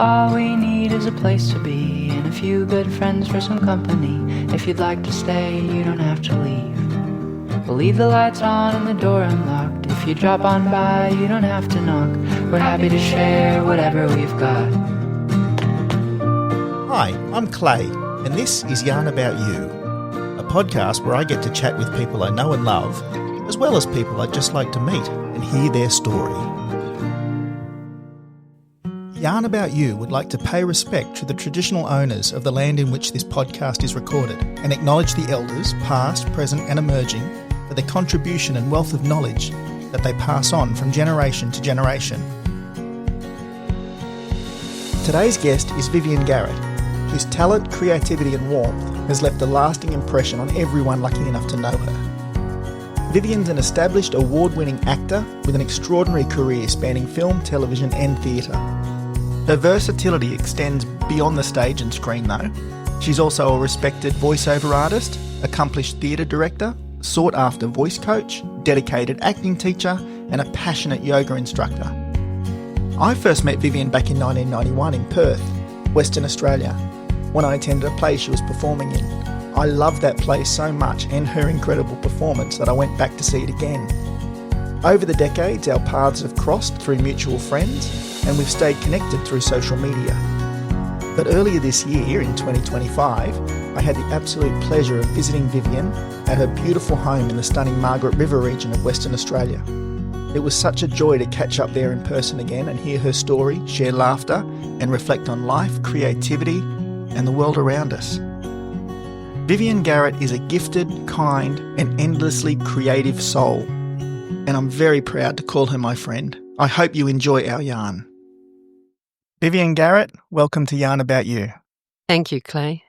All we need is a place to be and a few good friends for some company. If you'd like to stay, you don't have to leave. We'll leave the lights on and the door unlocked. If you drop on by, you don't have to knock. We're happy to share whatever we've got. Hi, I'm Clay, and this is Yarn About You, a podcast where I get to chat with people I know and love, as well as people I'd just like to meet and hear their story. Yarn About You would like to pay respect to the traditional owners of the land in which this podcast is recorded and acknowledge the elders, past, present and emerging, for their contribution and wealth of knowledge that they pass on from generation to generation. Today's guest is Vivienne Garrett, whose talent, creativity and warmth has left a lasting impression on everyone lucky enough to know her. Vivienne's an established award-winning actor with an extraordinary career spanning film, television and theatre. Her versatility extends beyond the stage and screen though. She's also a respected voiceover artist, accomplished theatre director, sought-after voice coach, dedicated acting teacher and a passionate yoga instructor. I first met Vivienne back in 1991 in Perth, Western Australia, when I attended a play she was performing in. I loved that play so much and her incredible performance that I went back to see it again. Over the decades, our paths have crossed through mutual friends and we've stayed connected through social media. But earlier this year, in 2025, I had the absolute pleasure of visiting Vivienne at her beautiful home in the stunning Margaret River region of Western Australia. It was such a joy to catch up there in person again and hear her story, share laughter, and reflect on life, creativity, and the world around us. Vivienne Garrett is a gifted, kind, and endlessly creative soul, and I'm very proud to call her my friend. I hope you enjoy our yarn. Vivienne Garrett, welcome to Yarn About You. Thank you, Clay.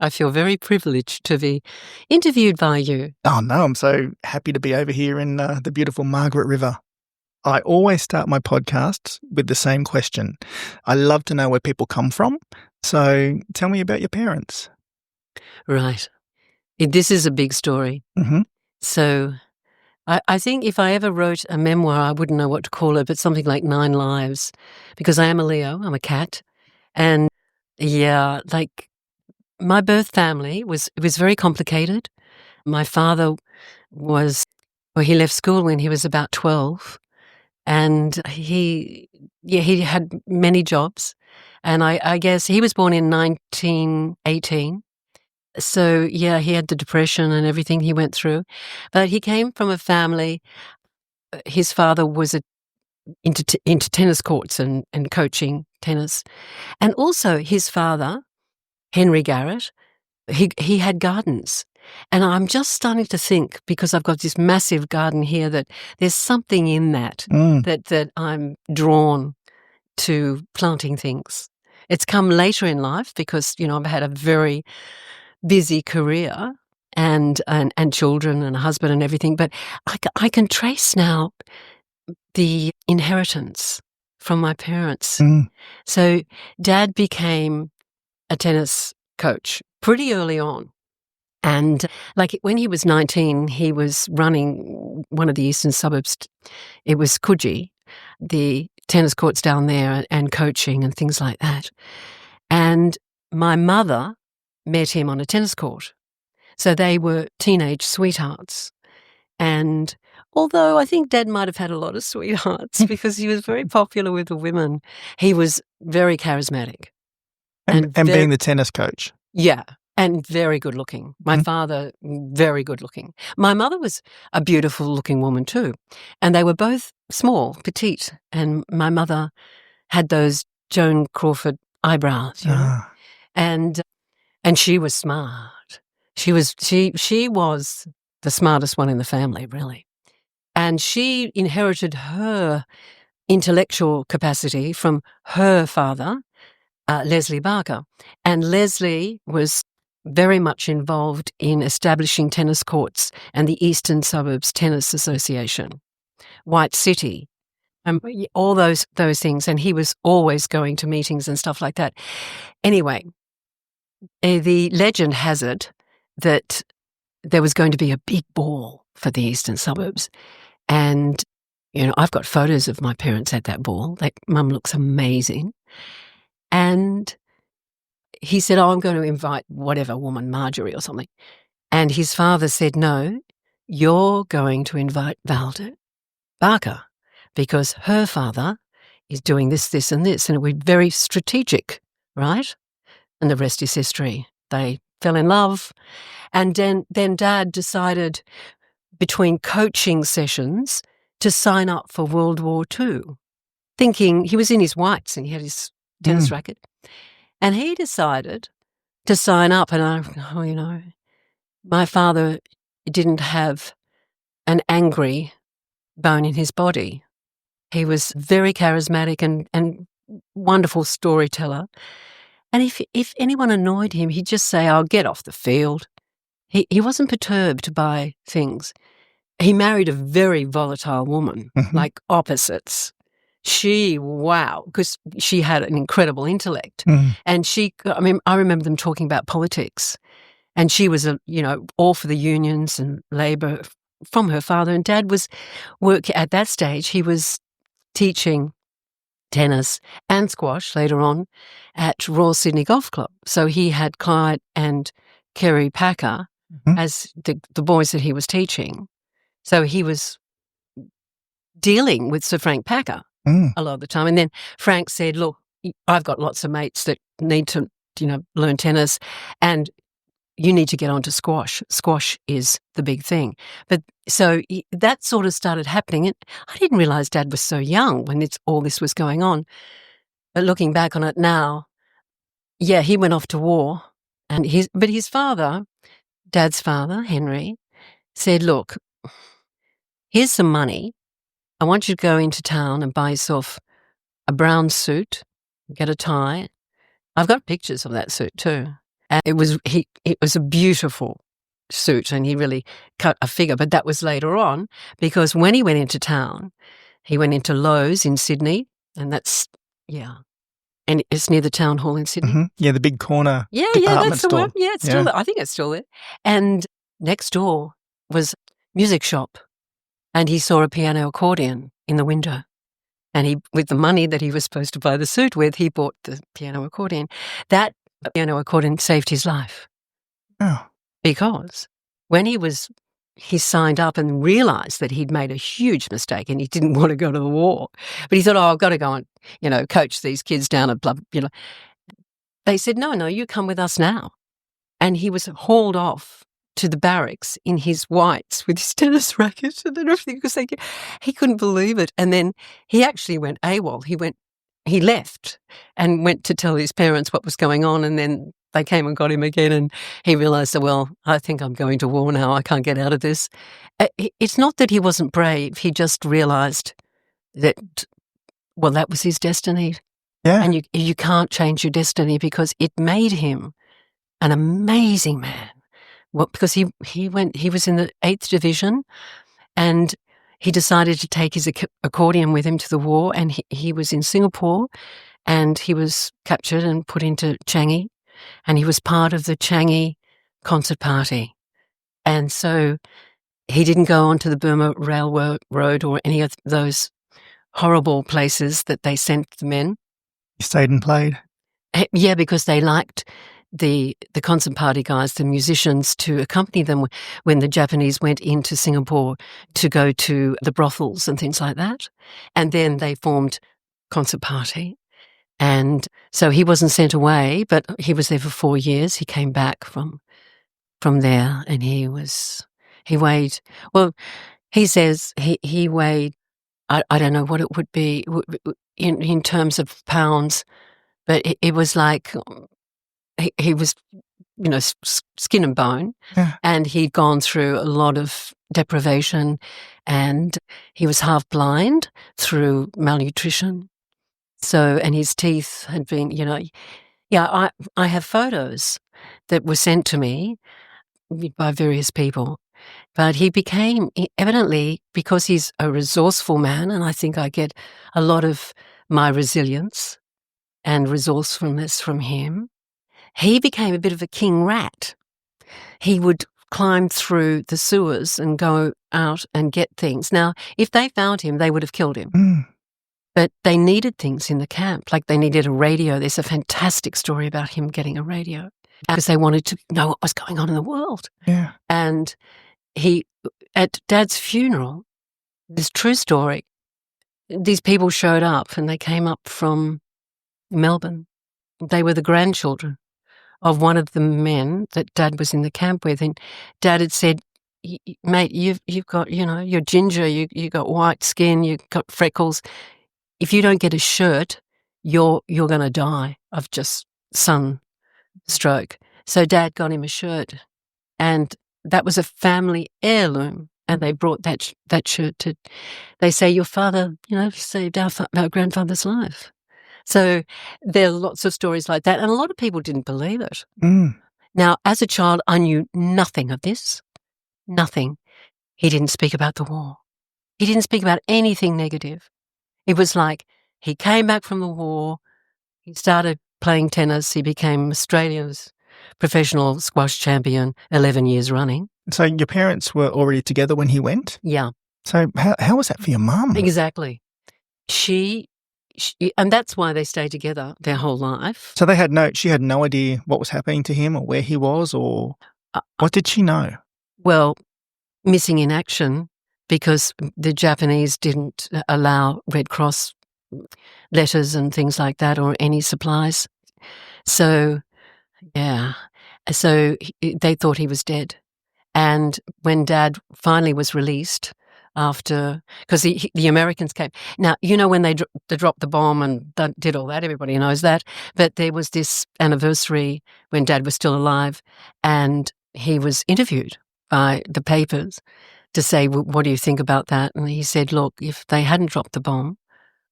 I feel very privileged to be interviewed by you. Oh no, I'm so happy to be over here in the beautiful Margaret River. I always start my podcasts with the same question. I love to know where people come from, so tell me about your parents. Right. This is a big story. Mm-hmm. So I think if I ever wrote a memoir, I wouldn't know what to call it, but something like 9 Lives, because I am a Leo, I'm a cat. And yeah, like my birth family was very complicated. My father he left school when he was about 12 and he had many jobs. And I guess he was born in 1918. So, yeah, he had the depression and everything he went through. But he came from a family, his father was into tennis courts and coaching tennis. And also his father, Henry Garrett, he had gardens. And I'm just starting to think, because I've got this massive garden here, that there's something in that, that I'm drawn to planting things. It's come later in life because, I've had a very busy career and children and a husband and everything, but I can trace now the inheritance from my parents. So Dad became a tennis coach pretty early on. And like when he was 19, he was running one of the eastern suburbs. It was Coogee, the tennis courts down there, and coaching and things like that. And my mother met him on a tennis court. So they were teenage sweethearts. And although I think Dad might have had a lot of sweethearts because he was very popular with the women, he was very charismatic. And being the tennis coach. Yeah, and very good looking. My father, very good looking. My mother was a beautiful looking woman too. And they were both small, petite. And my mother had those Joan Crawford eyebrows, And she was smart. She was the smartest one in the family, really. And she inherited her intellectual capacity from her father, Leslie Barker. And Leslie was very much involved in establishing tennis courts and the Eastern Suburbs Tennis Association, White City, all those things. And he was always going to meetings and stuff like that. Anyway, the legend has it that there was going to be a big ball for the Eastern Suburbs. And, I've got photos of my parents at that ball. Like, Mum looks amazing. And he said, I'm going to invite whatever woman, Marjorie or something. And his father said, no, you're going to invite Valda Barker because her father is doing this, this and this. And it would be very strategic, right? And the rest is history. They fell in love. And then Dad decided between coaching sessions to sign up for World War II, thinking he was in his whites and he had his tennis racket. And he decided to sign up. And my father didn't have an angry bone in his body. He was very charismatic and wonderful storyteller. And if anyone annoyed him, he'd just say, "I'll get off the field." He wasn't perturbed by things. He married a very volatile woman, like opposites. Because she had an incredible intellect. And I remember them talking about politics. And she was, all for the unions and labour from her father. And Dad at that stage, he was teaching tennis and squash later on at Royal Sydney Golf Club. So he had Clyde and Kerry Packer as the boys that he was teaching. So he was dealing with Sir Frank Packer a lot of the time. And then Frank said, look, I've got lots of mates that need to, learn tennis and you need to get onto squash. Squash is the big thing. But so that sort of started happening. And I didn't realise Dad was so young when all this was going on. But looking back on it now, yeah, he went off to war. But his father, Dad's father, Henry, said, look, here's some money. I want you to go into town and buy yourself a brown suit, get a tie. I've got pictures of that suit too. And it was a beautiful suit and he really cut a figure. But that was later on because when he went into town, he went into Lowe's in Sydney and and it's near the town hall in Sydney. Yeah, the big corner department department store. store. One. Yeah, it's still there. I think it's still there. And next door was music shop. And he saw a piano accordion in the window. And with the money that he was supposed to buy the suit with, he bought the piano accordion. That piano accordion saved his life. Oh. Because when he signed up and realised that he'd made a huge mistake and he didn't want to go to the war. But he thought, I've got to go and, coach these kids down at blah, They said, no, you come with us now. And he was hauled off to the barracks in his whites with his tennis racket and everything because he couldn't believe it. And then he actually went AWOL. He left and went to tell his parents what was going on, and then they came and got him again and he realised, well, I think I'm going to war now. I can't get out of this. It's not that he wasn't brave. He just realised that, well, that was his destiny. Yeah. And you can't change your destiny because it made him an amazing man. Well, because he was in the 8th Division and he decided to take his accordion with him to the war, and he was in Singapore and he was captured and put into Changi, and he was part of the Changi concert party. And so he didn't go on to the Burma Railroad or any of those horrible places that they sent the men. You stayed and played? Yeah, because they liked the concert party guys, the musicians, to accompany them when the Japanese went into Singapore to go to the brothels and things like that. And then they formed concert party. And so he wasn't sent away, but he was there for 4 years. He came back from there and he weighed, well, he says he weighed, I don't know what it would be in terms of pounds, but it was like, he was, skin and bone, and he'd gone through a lot of deprivation, and he was half blind through malnutrition. So, and his teeth had been, I have photos that were sent to me by various people, but he became, evidently, because he's a resourceful man, and I think I get a lot of my resilience and resourcefulness from him. He became a bit of a king rat. He would climb through the sewers and go out and get things. Now, if they found him, they would have killed him. But they needed things in the camp, like they needed a radio. There's a fantastic story about him getting a radio because they wanted to know what was going on in the world. Yeah. And at Dad's funeral, this true story, these people showed up and they came up from Melbourne. They were the grandchildren of one of the men that Dad was in the camp with. And Dad had said, mate, you've got, you're ginger, you got white skin, you've got freckles. If you don't get a shirt, you're going to die of just sunstroke. So Dad got him a shirt, and that was a family heirloom. And they brought that shirt to. They say your father, saved our grandfather's life. So there are lots of stories like that, and a lot of people didn't believe it. Mm. Now, as a child, I knew nothing of this. Nothing. He didn't speak about the war. He didn't speak about anything negative. It was like he came back from the war, he started playing tennis, he became Australia's professional squash champion 11 years running. So your parents were already together when he went? Yeah. So how was that for your mum? Exactly. She and that's why they stayed together their whole life. So she had no idea what was happening to him or where he was, or what did she know? Well, missing in action, because the Japanese didn't allow Red Cross letters and things like that or any supplies. So, yeah. So they thought he was dead. And when Dad finally was released because the Americans came. Now, when they dropped the bomb and did all that, everybody knows that. But there was this anniversary when Dad was still alive, and he was interviewed by the papers to say, well, what do you think about that? And he said, look, if they hadn't dropped the bomb,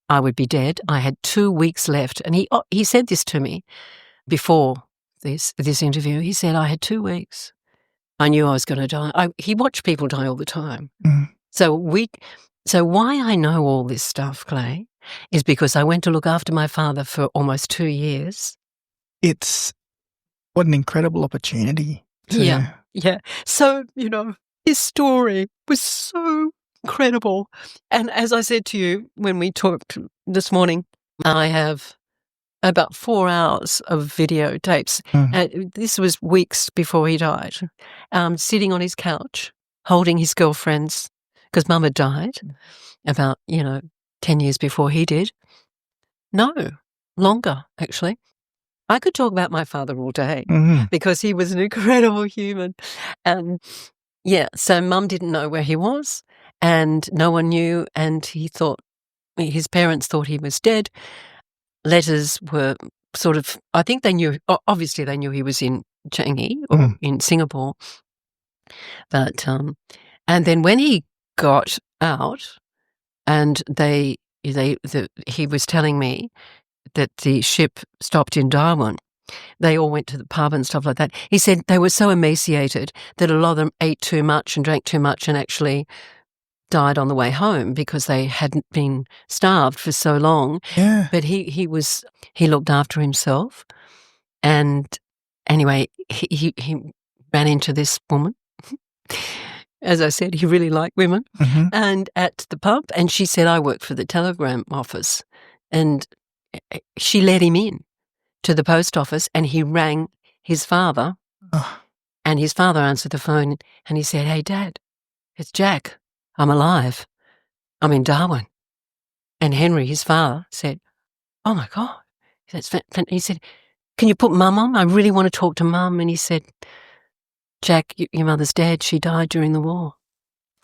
I would be dead. I had 2 weeks left. And he said this to me before this interview. He said, I had 2 weeks. I knew I was going to die. He watched people die all the time. Mm. So why I know all this stuff, Clay, is because I went to look after my father for almost 2 years. What an incredible opportunity. Yeah. So, his story was so incredible. And as I said to you when we talked this morning, I have about 4 hours of videotapes. Mm. This was weeks before he died, sitting on his couch, holding his girlfriends, because Mum had died about, 10 years before he did. No, longer, actually. I could talk about my father all day because he was an incredible human. And so Mum didn't know where he was and no one knew, and his parents thought he was dead. Letters were sort of, I think they knew, obviously they knew he was in Changi or in Singapore. But, and then when he got out and he was telling me that the ship stopped in Darwin, they all went to the pub and stuff like that. He said they were so emaciated that a lot of them ate too much and drank too much and actually died on the way home because they hadn't been starved for so long. Yeah. But he looked after himself. And anyway, he ran into this woman. As I said, he really liked women. Mm-hmm. And at the pub, and she said, I work for the telegram office. And she let him in to the post office, and he rang his father. Oh. And his father answered the phone, and he said, hey, Dad, it's Jack. I'm alive. I'm in Darwin. And Henry, his father, said, oh, my God. He said, can you put Mum on? I really want to talk to Mum. And he said, Jack, your mother's dead. She died during the war.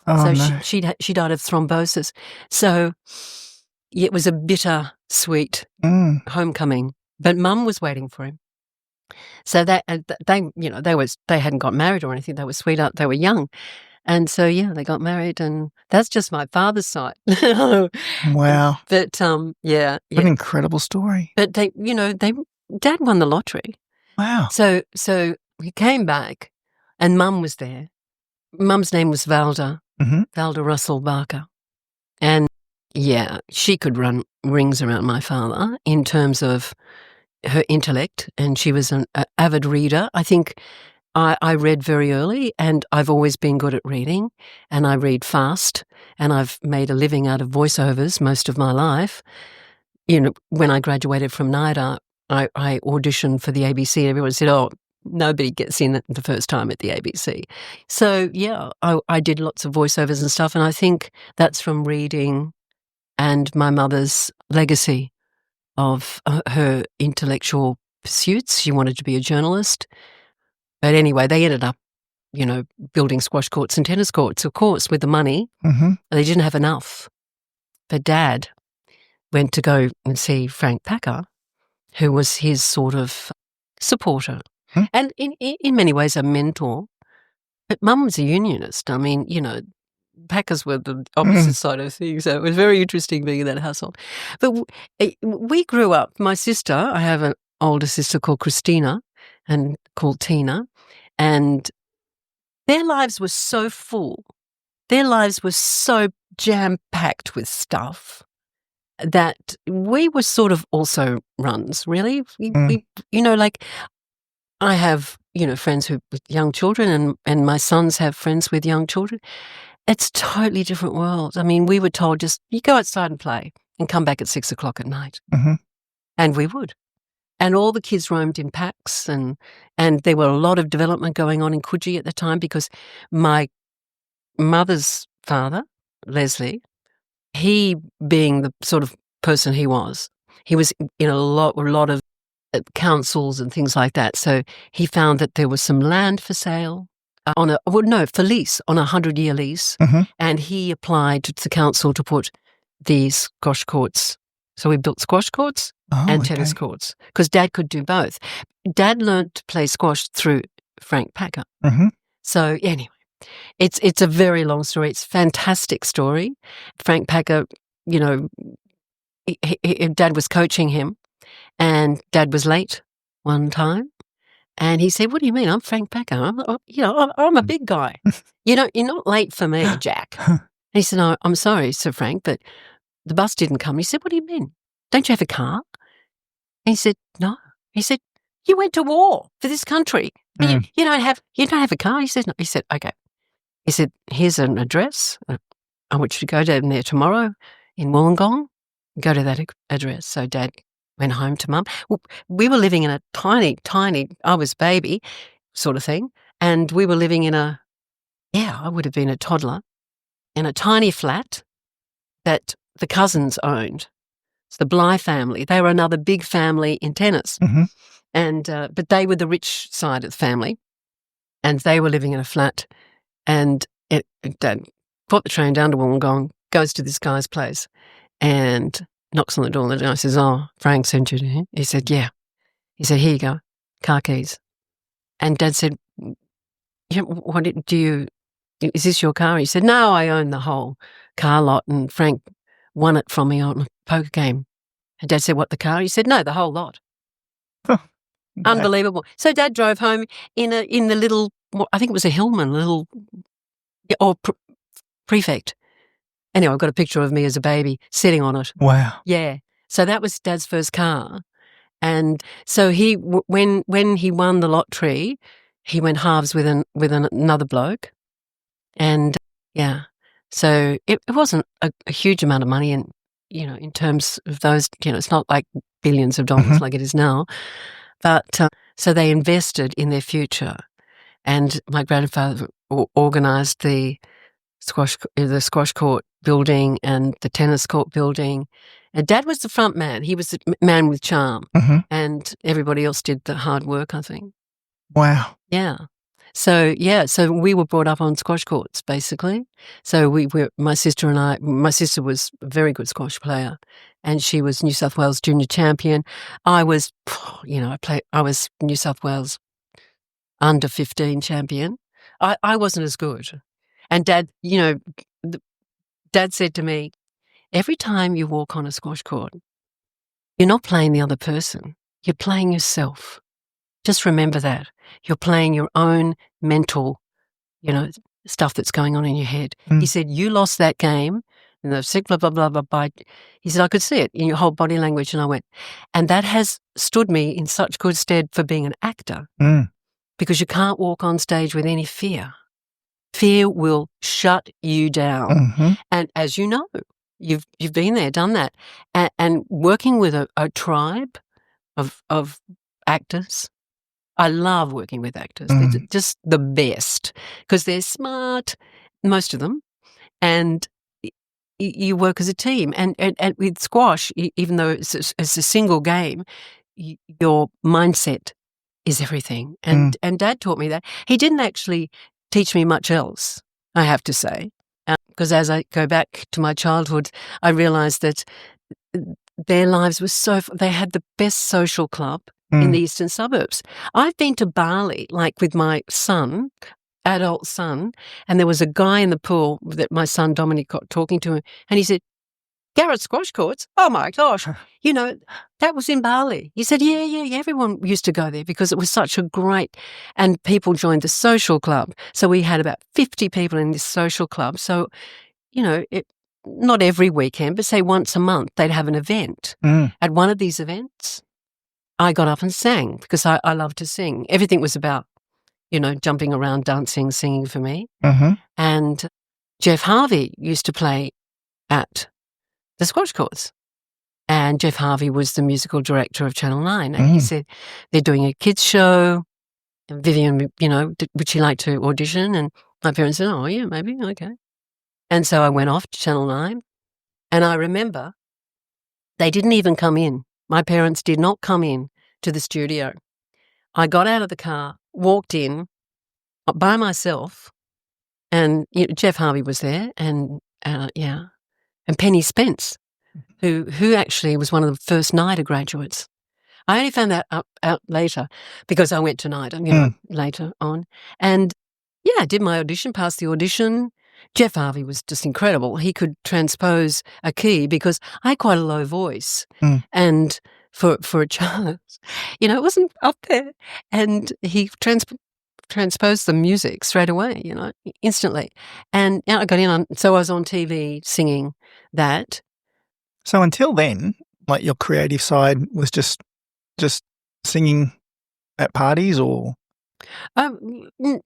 Oh, so no. she died of thrombosis. So it was a bitter, sweet homecoming. But Mum was waiting for him. So they hadn't got married or anything. They were sweetheart. They were young. And so, they got married, and that's just my father's side. Wow. But, What an incredible story. But Dad won the lottery. Wow. So he came back, and Mum was there. Mum's name was Valda, Valda Russell Barker. And, she could run rings around my father in terms of her intellect, and she was an avid reader. I think I read very early, and I've always been good at reading, and I read fast, and I've made a living out of voiceovers most of my life. When I graduated from NIDA, I auditioned for the ABC, and everyone said, "Oh, nobody gets in the first time at the ABC." So, yeah, I did lots of voiceovers and stuff, and I think that's from reading and my mother's legacy of her intellectual pursuits. She wanted to be a journalist. But anyway, they ended up, building squash courts and tennis courts, of course, with the money. Mm-hmm. They didn't have enough. But Dad went to go and see Frank Packer, who was his sort of supporter and in many ways a mentor. But Mum was a unionist. I mean, Packers were the opposite side of things, so it was very interesting being in that household. But we grew up, my sister, I have an older sister called Christina and called Tina, and their lives were so full. Their lives were so jam-packed with stuff that we were sort of also runs, really. We like I have, friends with young children and my sons have friends with young children. It's totally different worlds. I mean, we were told just, you go outside and play and come back at 6 o'clock at night. Mm-hmm. And we would. And all the kids roamed in packs and there were a lot of development going on in Coogee at the time because my mother's father, Leslie, he being the sort of person he was in a lot of councils and things like that. So he found that there was some land for sale for lease, on a 100-year lease. Mm-hmm. And he applied to the council to put these squash courts. So we built squash courts and tennis courts because Dad could do both. Dad learned to play squash through Frank Packer. Mm-hmm. So anyway, it's a very long story. It's a fantastic story. Frank Packer, Dad was coaching him and Dad was late one time. And he said, "What do you mean? I'm Frank Packer. I'm a big guy. You're not late for me, Jack." And he said, "No, I'm sorry, Sir Frank, but the bus didn't come." He said, "What do you mean? Don't you have a car?" And he said, "No." He said, "You went to war for this country. You don't have a car." He said, "No." He said, "Okay." He said, "Here's an address. I want you to go down there tomorrow in Wollongong. Go to that address." So Dad went home to Mum. We were living in a tiny, I was baby sort of thing. And we were living in I would have been a toddler, in a tiny flat that the cousins owned. It's the Bligh family. They were another big family in tennis. Mm-hmm. And but they were the rich side of the family. And they were living in a flat. And Dad caught the train down to Wollongong, goes to this guy's place and knocks on the door, and the guy says, "Oh, Frank sent you to him." He said, "Yeah." He said, "Here you go, car keys." And Dad said, is this your car? He said, "No, I own the whole car lot and Frank won it from me on a poker game." And Dad said, "What, the car?" He said, "No, the whole lot." Oh, unbelievable. So Dad drove home in the little, I think it was a Hillman, Prefect. Anyway, I've got a picture of me as a baby sitting on it. Wow. Yeah. So that was Dad's first car. And so when he won the lottery, he went halves with another bloke. And yeah, so it wasn't a huge amount of money in terms of those, it's not like billions of dollars like it is now. But so they invested in their future. And my grandfather organised the squash court building and the tennis court building. And Dad was the front man. He was the man with charm. Mm-hmm. And everybody else did the hard work, I think. Wow. Yeah. So we were brought up on squash courts, basically. So my sister was a very good squash player and she was New South Wales junior champion. I was, I was New South Wales under 15 champion. I wasn't as good. And Dad, Dad said to me, "Every time you walk on a squash court, you're not playing the other person. You're playing yourself. Just remember that. You're playing your own mental, stuff that's going on in your head." He said, "You lost that game, and the sick blah, blah, blah, blah, blah." He said, "I could see it in your whole body language." And I went, and that has stood me in such good stead for being an actor. because you can't walk on stage with any fear. Fear will shut you down. Mm-hmm. And as you know, you've been there, done that. And working with a tribe of actors, I love working with actors. Mm. They're just the best because they're smart, most of them, and you work as a team. And with squash, even though it's a single game, your mindset is everything. And Dad taught me that. He didn't actually teach me much else, I have to say, because as I go back to my childhood, I realised that their lives were they had the best social club in the eastern suburbs. I've been to Bali, like with my son, adult son, and there was a guy in the pool that my son Dominic got talking to him, and he said, Garrett squash courts? Oh my gosh. You know, that was in Bali. He said, yeah, everyone used to go there because it was such a great, and people joined the social club. So we had about 50 people in this social club. So, you know, not every weekend, but say once a month, they'd have an event. At one of these events, I got up and sang because I love to sing. Everything was about, you know, jumping around, dancing, singing for me. Mm-hmm. And Jeff Harvey used to play at the squash courts. And Jeff Harvey was the musical director of Channel 9. And he said, they're doing a kids show. And Vivienne, you know, would she like to audition? And my parents said, oh, yeah, maybe, okay. And so I went off to Channel 9. And I remember they didn't even come in. My parents did not come in to the studio. I got out of the car, walked in by myself, and you know, Jeff Harvey was there, and and Penny Spence, who actually was one of the first NIDA graduates. I only found that out later because I went to NIDA, you know, later on. And yeah, I did my audition, passed the audition. Jeff Harvey was just incredible. He could transpose a key because I had quite a low voice. And for a child, you know, it wasn't up there. And he transposed the music straight away, you know, instantly. And I got in so I was on TV singing that. So until then, like your creative side was just singing at parties or?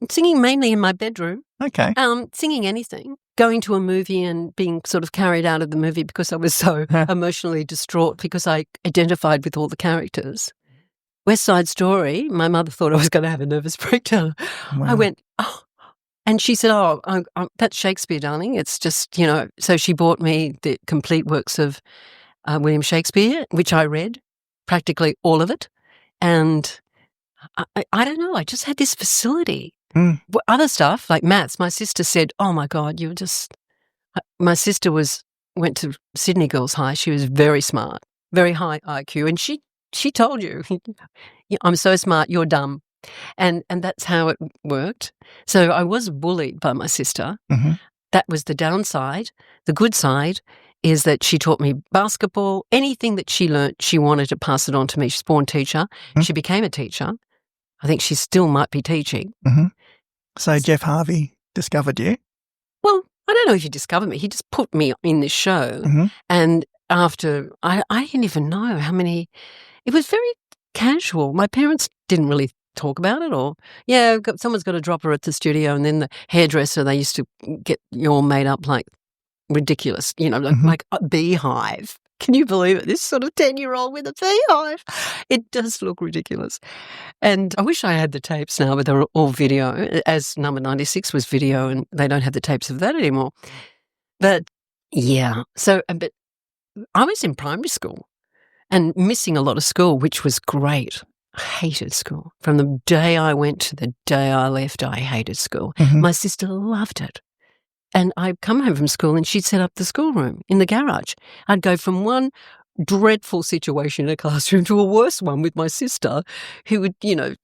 Singing mainly in my bedroom. Okay. Singing anything. Going to a movie and being sort of carried out of the movie because I was so emotionally distraught because I identified with all the characters. West Side Story, my mother thought I was going to have a nervous breakdown. Wow. I went, oh. And she said, oh, that's Shakespeare, darling. It's just, you know, so she bought me the complete works of William Shakespeare, which I read, practically all of it. And I don't know, I just had this facility. Other stuff, like maths, my sister said, oh my God, you're just, my sister went to Sydney Girls High. She was very smart, very high IQ. And she told you, I'm so smart, you're dumb. And that's how it worked. So I was bullied by my sister. That was the downside. The good side is that she taught me basketball. Anything that she learnt, she wanted to pass it on to me. She's a born teacher. She became a teacher. I think she still might be teaching. So Jeff Harvey discovered you? Well, I don't know if he discovered me. He just put me in this show. And after, I didn't even know how many, it was very casual. My parents didn't really talk about it, or someone's got to drop her at the studio, and then the hairdresser, they used to get you all made up like ridiculous, you know, like a beehive. Can you believe it? This sort of 10-year-old with a beehive. It does look ridiculous. And I wish I had the tapes now, but they're all video, as Number 96 was video, and they don't have the tapes of that anymore. But yeah, so, but I was in primary school and missing a lot of school, which was great. I hated school. From the day I went to the day I left, I hated school. My sister loved it. And I'd come home from school and she'd set up the schoolroom in the garage. I'd go from one dreadful situation in a classroom to a worse one with my sister who would, you know,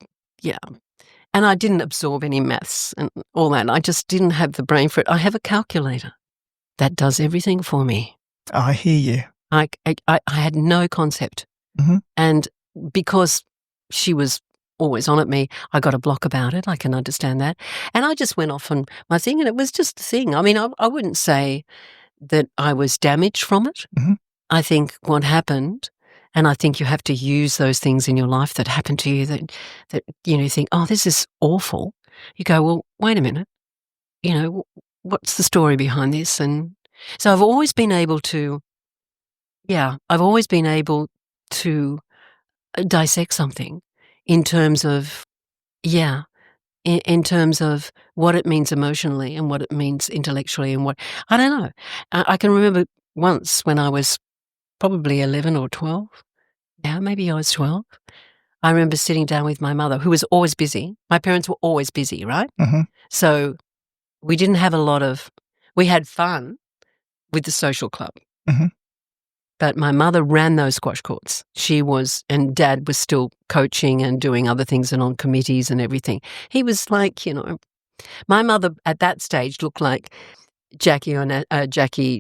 And I didn't absorb any maths and all that. I just didn't have the brain for it. I have a calculator that does everything for me. I hear you. I had no concept. And because she was always on at me, I got a block about it. I can understand that. And I just went off on my thing, and it was just a thing. I mean, I wouldn't say that I was damaged from it. I think what happened, And I think you have to use those things in your life that happen to you that you think, oh, this is awful. You go, well, wait a minute, what's the story behind this? And so I've always been able to, dissect something in terms of, in terms of what it means emotionally and what it means intellectually and what, I don't know. I can remember once when I was probably 11 or 12. Yeah, maybe I was 12. I remember sitting down with my mother, who was always busy. My parents were always busy, right? Mm-hmm. So we didn't have we had fun with the social club. Mm-hmm. But my mother ran those squash courts. And Dad was still coaching and doing other things and on committees and everything. He was like, my mother at that stage looked like Jackie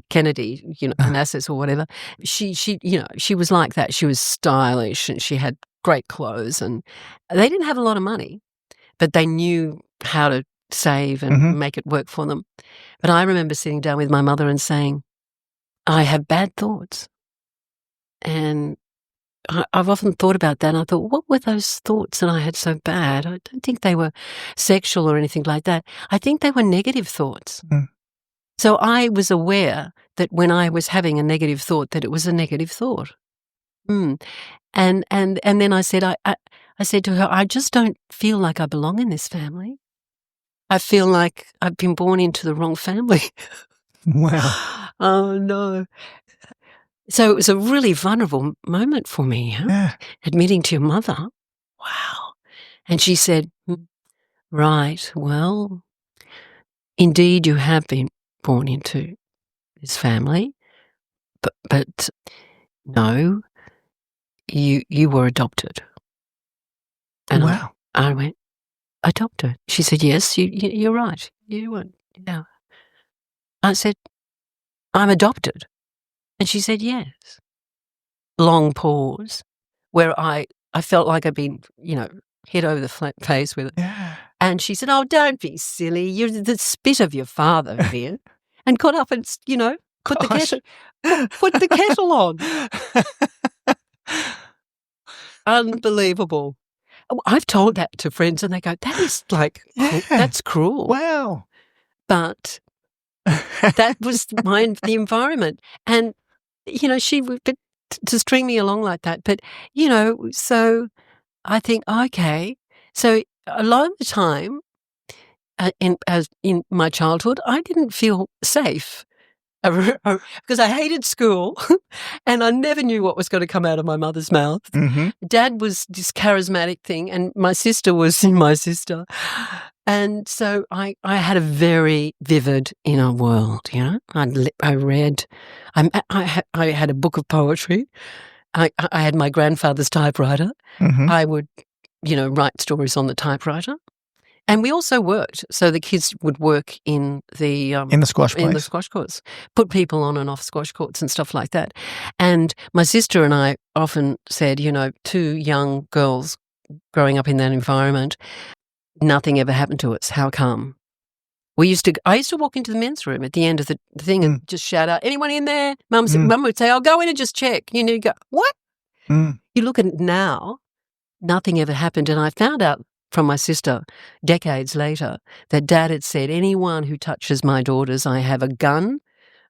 Kennedy, Onassis or whatever. She was like that. She was stylish and she had great clothes, and they didn't have a lot of money, but they knew how to save and make it work for them. But I remember sitting down with my mother and saying, I have bad thoughts. And I've often thought about that, and I thought, what were those thoughts that I had so bad? I don't think they were sexual or anything like that. I think they were negative thoughts. Mm. So I was aware that when I was having a negative thought, that it was a negative thought. And then I said, I said to her, I just don't feel like I belong in this family. I feel like I've been born into the wrong family. Wow. Oh, no. So it was a really vulnerable moment for me, Yeah. admitting to your mother. Wow. And she said, right, well, indeed you have been born into this family, but no, you were adopted. And Wow. I went, adopted? She said, yes, you're right. You weren't. Yeah. I said, I'm adopted. And she said, yes. Long pause where I felt like I'd been, hit over the face with it. Yeah. And she said, oh, don't be silly. You're the spit of your father, Vivienne. And got up and, put the kettle on. Unbelievable. I've told that to friends and they go, that is that's cruel. Wow. But that was the environment. And, she would to string me along like that. But, so I think, okay. So a lot of the time in my childhood, I didn't feel safe because I hated school and I never knew what was going to come out of my mother's mouth. Mm-hmm. Dad was this charismatic thing and my sister was my sister. And so I had a very vivid inner world, I read, I had a book of poetry. I had my grandfather's typewriter. Mm-hmm. I would, write stories on the typewriter. And we also worked. So the kids would work in the squash place. In the squash courts, put people on and off squash courts and stuff like that. And my sister and I often said, two young girls growing up in that environment, nothing ever happened to us. How come? I used to walk into the men's room at the end of the thing and just shout out, anyone in there? Mum would say, I'll go in and just check. You go, what? Mm. You look at it now, nothing ever happened. And I found out from my sister decades later that Dad had said, anyone who touches my daughters, I have a gun,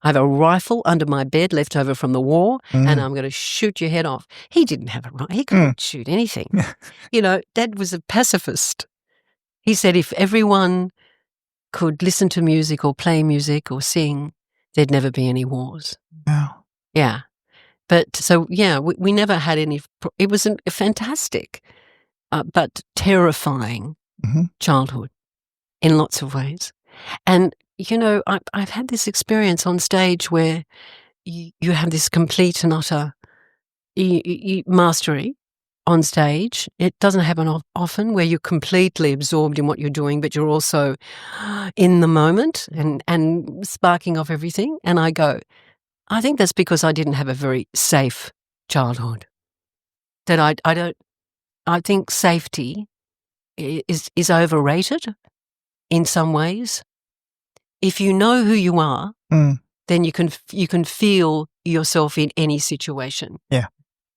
I have a rifle under my bed left over from the war, and I'm going to shoot your head off. He didn't have a rifle. He couldn't shoot anything. Dad was a pacifist. He said if everyone could listen to music or play music or sing, there'd never be any wars. Wow. Yeah. But so, we never had any, it was a fantastic but terrifying childhood in lots of ways. And, I've had this experience on stage where you have this complete and utter mastery on stage. It doesn't happen often where you're completely absorbed in what you're doing, but you're also in the moment and sparking off everything. And I go, I think that's because I didn't have a very safe childhood. That I think safety is overrated in some ways. If you know who you are, then you can feel yourself in any situation. Yeah.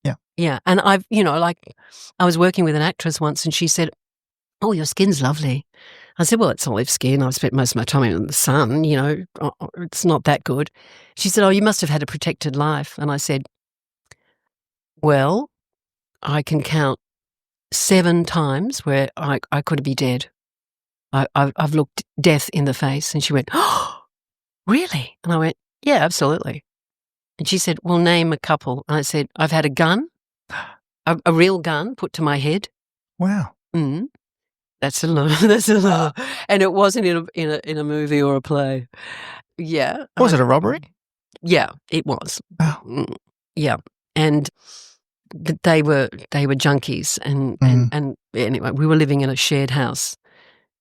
Yeah. Yeah, and I've, like, I was working with an actress once and she said, "Oh, your skin's lovely." I said, "Well, it's olive skin. I've spent most of my time in the sun, it's not that good." She said, "Oh, you must have had a protected life." And I said, "Well, I can count 7 times where I could be dead. I've looked death in the face." And she went, "Oh, really?" And I went, "Yeah, absolutely." And she said, "Well, name a couple." And I said, "I've had a gun, a real gun put to my head." Wow. Mm. That's a lot. That's a lot. And it wasn't in a movie or a play. Yeah. Was it a robbery? Yeah, it was. Oh. Yeah. And they were junkies and anyway, we were living in a shared house.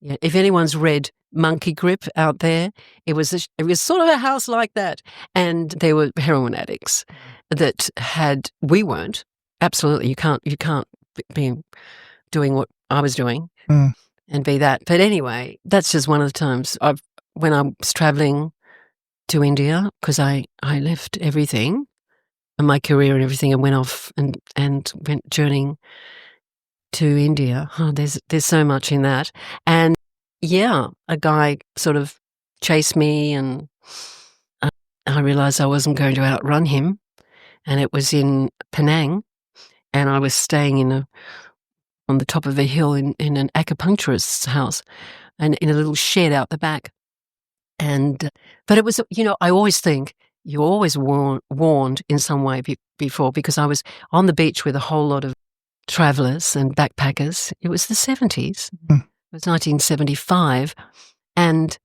Yeah. If anyone's read Monkey Grip out there, it was sort of a house like that. And there were heroin addicts that we weren't. Absolutely. You can't be doing what I was doing. And be that. But anyway, that's just one of the times when I was traveling to India, because I left everything and my career and everything and went off and went journeying to India. Oh, there's so much in that. And yeah, a guy sort of chased me and I realized I wasn't going to outrun him. And it was in Penang and I was staying on the top of a hill in an acupuncturist's house and in a little shed out the back. And but it was, I always think you're always warned in some way before, because I was on the beach with a whole lot of travellers and backpackers. It was the 70s. It was 1975. And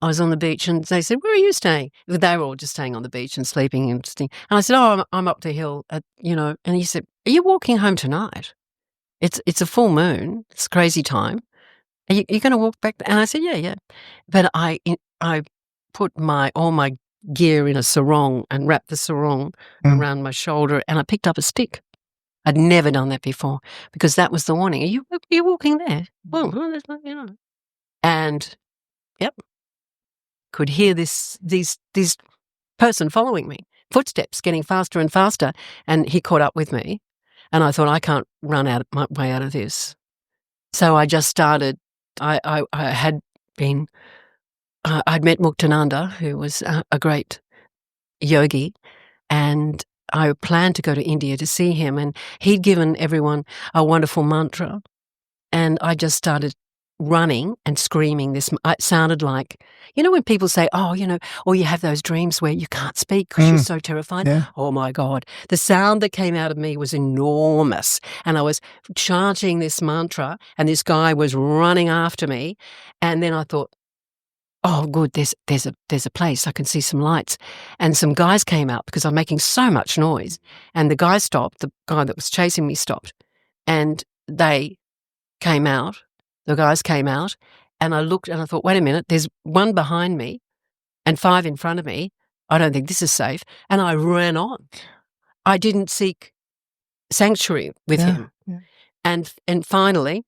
I was on the beach and they said, "Where are you staying?" They were all just staying on the beach and sleeping. And I said, "Oh, I'm up the hill," and he said, "Are you walking home tonight? It's a full moon. It's a crazy time. Are you going to walk back?" And I said, yeah. But I put all my gear in a sarong and wrapped the sarong around my shoulder and I picked up a stick. I'd never done that before because that was the warning. Are you walking there? Well, and yep, could hear this person following me, footsteps getting faster and faster, and he caught up with me. And I thought, I can't run my way out of this. So I just started. I had been. I'd met Muktananda, who was a great yogi, and I planned to go to India to see him. And he'd given everyone a wonderful mantra, and I just started running and screaming this. It sounded like, when people say, "Oh, or you have those dreams where you can't speak because you're so terrified." Yeah. Oh my God. The sound that came out of me was enormous. And I was chanting this mantra and this guy was running after me. And then I thought, oh, good, there's a place. I can see some lights. And some guys came out because I'm making so much noise. And the guy stopped. The guy that was chasing me stopped. And they came out. The guys came out, and I looked and I thought, wait a minute, there's one behind me and 5 in front of me. I don't think this is safe. And I ran on. I didn't seek sanctuary with him. Yeah. And finally,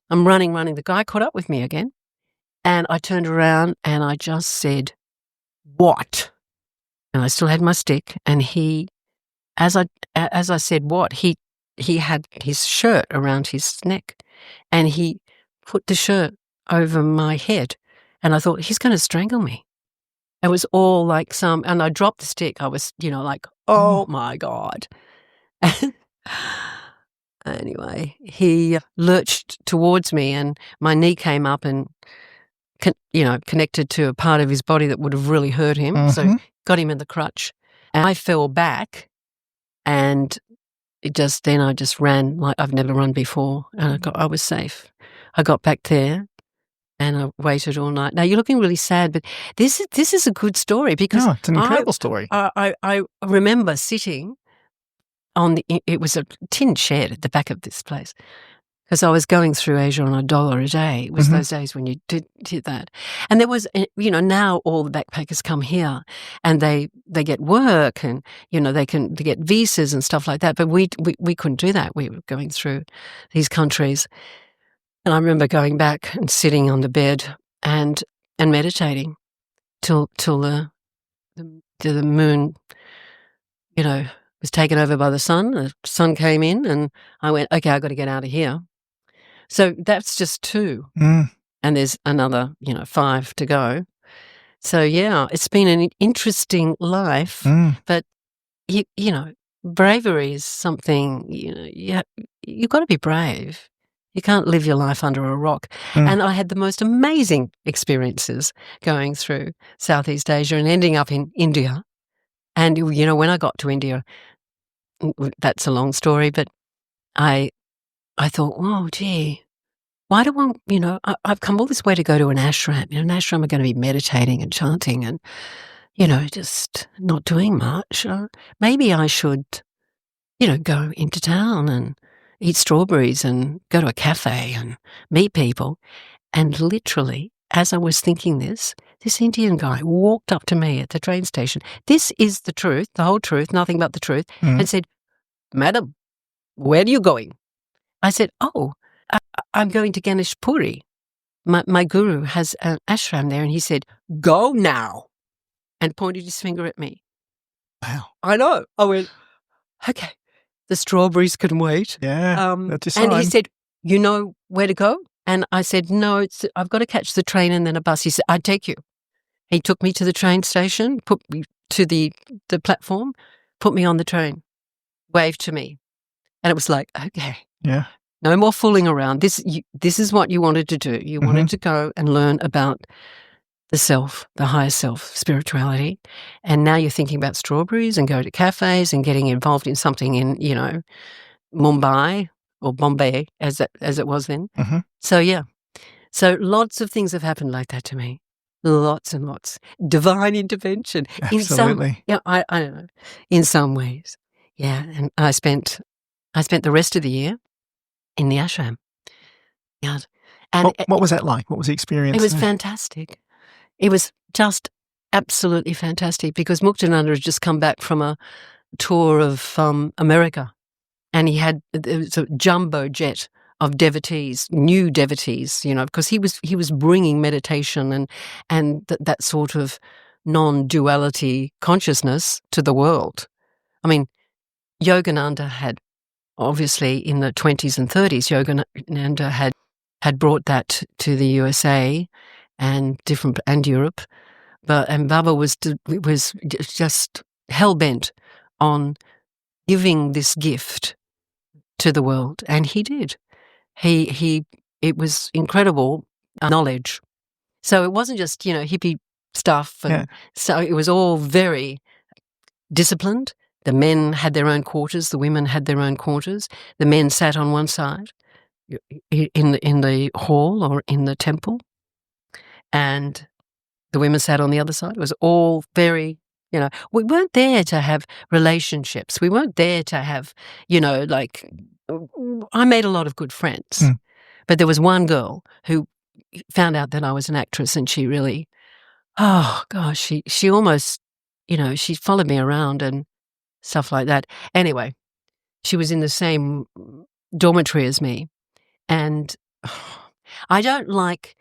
I'm running. The guy caught up with me again. And I turned around and I just said, "What?" And I still had my stick. And he, as I said, "What?" He had his shirt around his neck, and he put the shirt over my head, and I thought, he's going to strangle me. It was all like and I dropped the stick. I was, like, oh my God. Anyway, he lurched towards me, and my knee came up and, connected to a part of his body that would have really hurt him. So got him in the crutch, and I fell back, and then I just ran like I've never run before, and I was safe. I got back there and I waited all night. Now you're looking really sad, but this is a good story because it's an incredible story. I remember sitting it was a tin shed at the back of this place because I was going through Asia on $1 a day. It was those days when you did that. And there was, now all the backpackers come here and they get work and, they get visas and stuff like that. But we couldn't do that. We were going through these countries. And I remember going back and sitting on the bed and meditating till the moon, was taken over by the sun came in, and I went, okay, I've got to get out of here. So that's just 2. Mm. And there's another, 5 to go. So, yeah, it's been an interesting life, but, bravery is something, you've got to be brave. You can't live your life under a rock. And I had the most amazing experiences going through Southeast Asia and ending up in India. And, when I got to India, that's a long story, but I thought, oh, gee, why do I've come all this way to go to an ashram. An ashram are going to be meditating and chanting and, just not doing much. Maybe I should, go into town and eat strawberries and go to a cafe and meet people. And literally, as I was thinking this Indian guy walked up to me at the train station. This is the truth, the whole truth, nothing but the truth, and said, "Madam, where are you going?" I said, "Oh, I'm going to Ganesh Puri. My guru has an ashram there." And he said, "Go now," and pointed his finger at me. Wow. I know. I went, okay, the strawberries can wait. Yeah, that's a sign. And he said, "You know where to go?" And I said, "No, I've got to catch the train and then a bus." He said, "I'd take you." He took me to the train station, put me to the platform, put me on the train, waved to me. And it was like, okay. Yeah. No more fooling around. This is what you wanted to do. You wanted to go and learn about the self, the higher self, spirituality. And now you're thinking about strawberries and go to cafes and getting involved in something in, Mumbai or Bombay as it was then. So, yeah. So lots of things have happened like that to me. Lots and lots. Divine intervention. Absolutely. I don't know. In some ways. Yeah. And I spent the rest of the year in the ashram. Yeah. And what was that like? What was the experience? It was fantastic. It was just absolutely fantastic because Muktananda had just come back from a tour of America, and it was a jumbo jet of devotees, new devotees, because he was bringing meditation and that sort of non-duality consciousness to the world. I mean, Yogananda had, obviously in the 20s and 30s, Yogananda had brought that to the USA and Europe, and Baba was just hell-bent on giving this gift to the world, and he did. It was incredible knowledge. So it wasn't just, hippie stuff. And so it was all very disciplined. The men had their own quarters. The women had their own quarters. The men sat on one side in the hall or in the temple, and the women sat on the other side. It was all very, we weren't there to have relationships. We weren't there to have, I made a lot of good friends. But there was one girl who found out that I was an actress, and she really, oh gosh, she almost, she followed me around and stuff like that. Anyway, she was in the same dormitory as me, and I don't like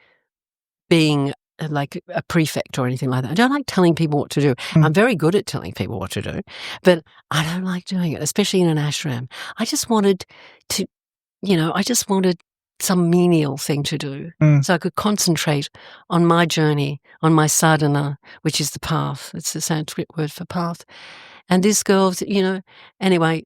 being like a prefect or anything like that. I don't like telling people what to do. I'm very good at telling people what to do, but I don't like doing it, especially in an ashram. I just wanted to, some menial thing to do so I could concentrate on my journey, on my sadhana, which is the path. It's the Sanskrit word for path. And this girl, anyway,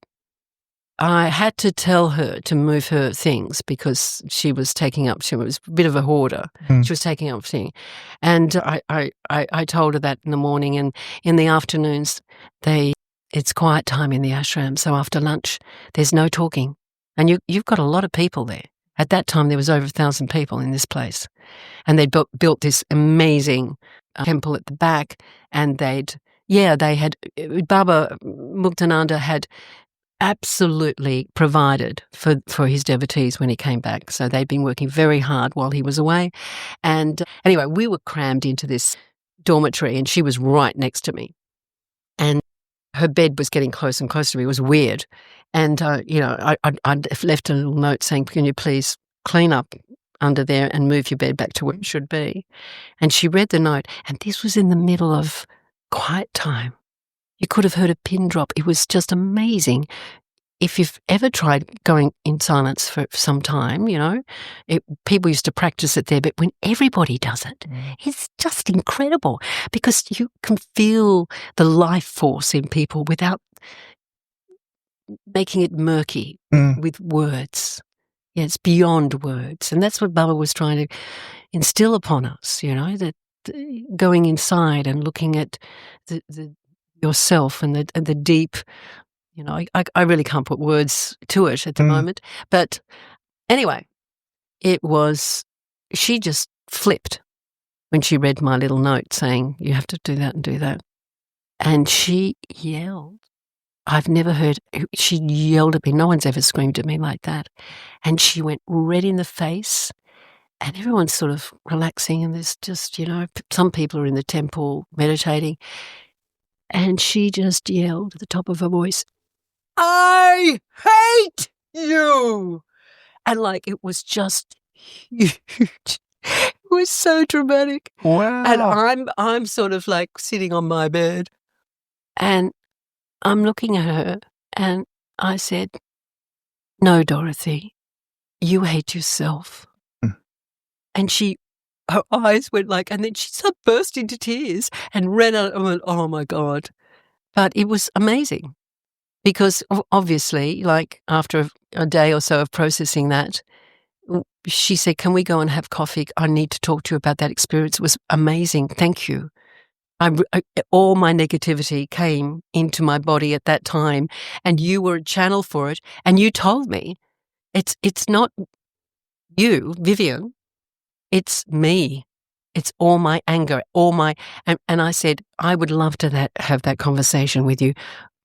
I had to tell her to move her things because she was a bit of a hoarder. She was taking up things. And I told her that in the morning, and in the afternoons, it's quiet time in the ashram. So after lunch, there's no talking. And you've got a lot of people there. At that time, there was over 1,000 people in this place. And they'd built this amazing temple at the back, and they had, Baba Muktananda had absolutely provided for his devotees when he came back. So they'd been working very hard while he was away. And anyway, we were crammed into this dormitory, and she was right next to me. And her bed was getting closer and closer to me. It was weird. And, I'd left a little note saying, "Can you please clean up under there and move your bed back to where it should be?" And she read the note, and this was in the middle of quiet time. You could have heard a pin drop. It was just amazing. If you've ever tried going in silence for some time, people used to practice it there, but when everybody does it, it's just incredible because you can feel the life force in people without making it murky with words. Yeah, it's beyond words. And that's what Baba was trying to instill upon us, that going inside and looking at the yourself and the deep, I really can't put words to it at the moment. But anyway, she just flipped when she read my little note saying, you have to do that and do that. And she yelled. I've never heard, she yelled at me. No one's ever screamed at me like that. And she went red in the face and everyone's sort of relaxing and there's just, some people are in the temple meditating. And she just yelled at the top of her voice, I hate you. And it was just huge. It was so dramatic. Wow. And I'm sort of sitting on my bed and I'm looking at her and I said, no, Dorothy, you hate yourself. And her eyes went and then she sort of burst into tears and ran out and went, oh my God. But it was amazing because obviously, after a day or so of processing that, she said, can we go and have coffee? I need to talk to you about that experience. It was amazing. Thank you. All my negativity came into my body at that time and you were a channel for it. And you told me it's not you, Vivienne, it's me. It's all my anger, and I said, I would love to have that conversation with you,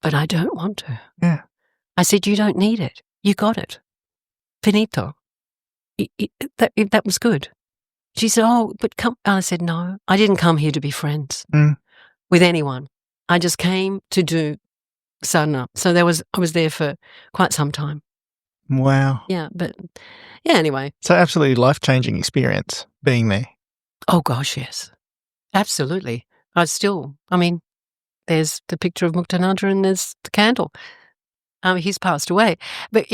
but I don't want to. Yeah. I said, you don't need it. You got it. Finito. That was good. She said, oh, but come. I said, no, I didn't come here to be friends with anyone. I just came to do sadhana. So I was there for quite some time. Wow. Yeah, but anyway. So absolutely life-changing experience being there. Oh gosh, yes. Absolutely. There's the picture of Muktananda and there's the candle. He's passed away. But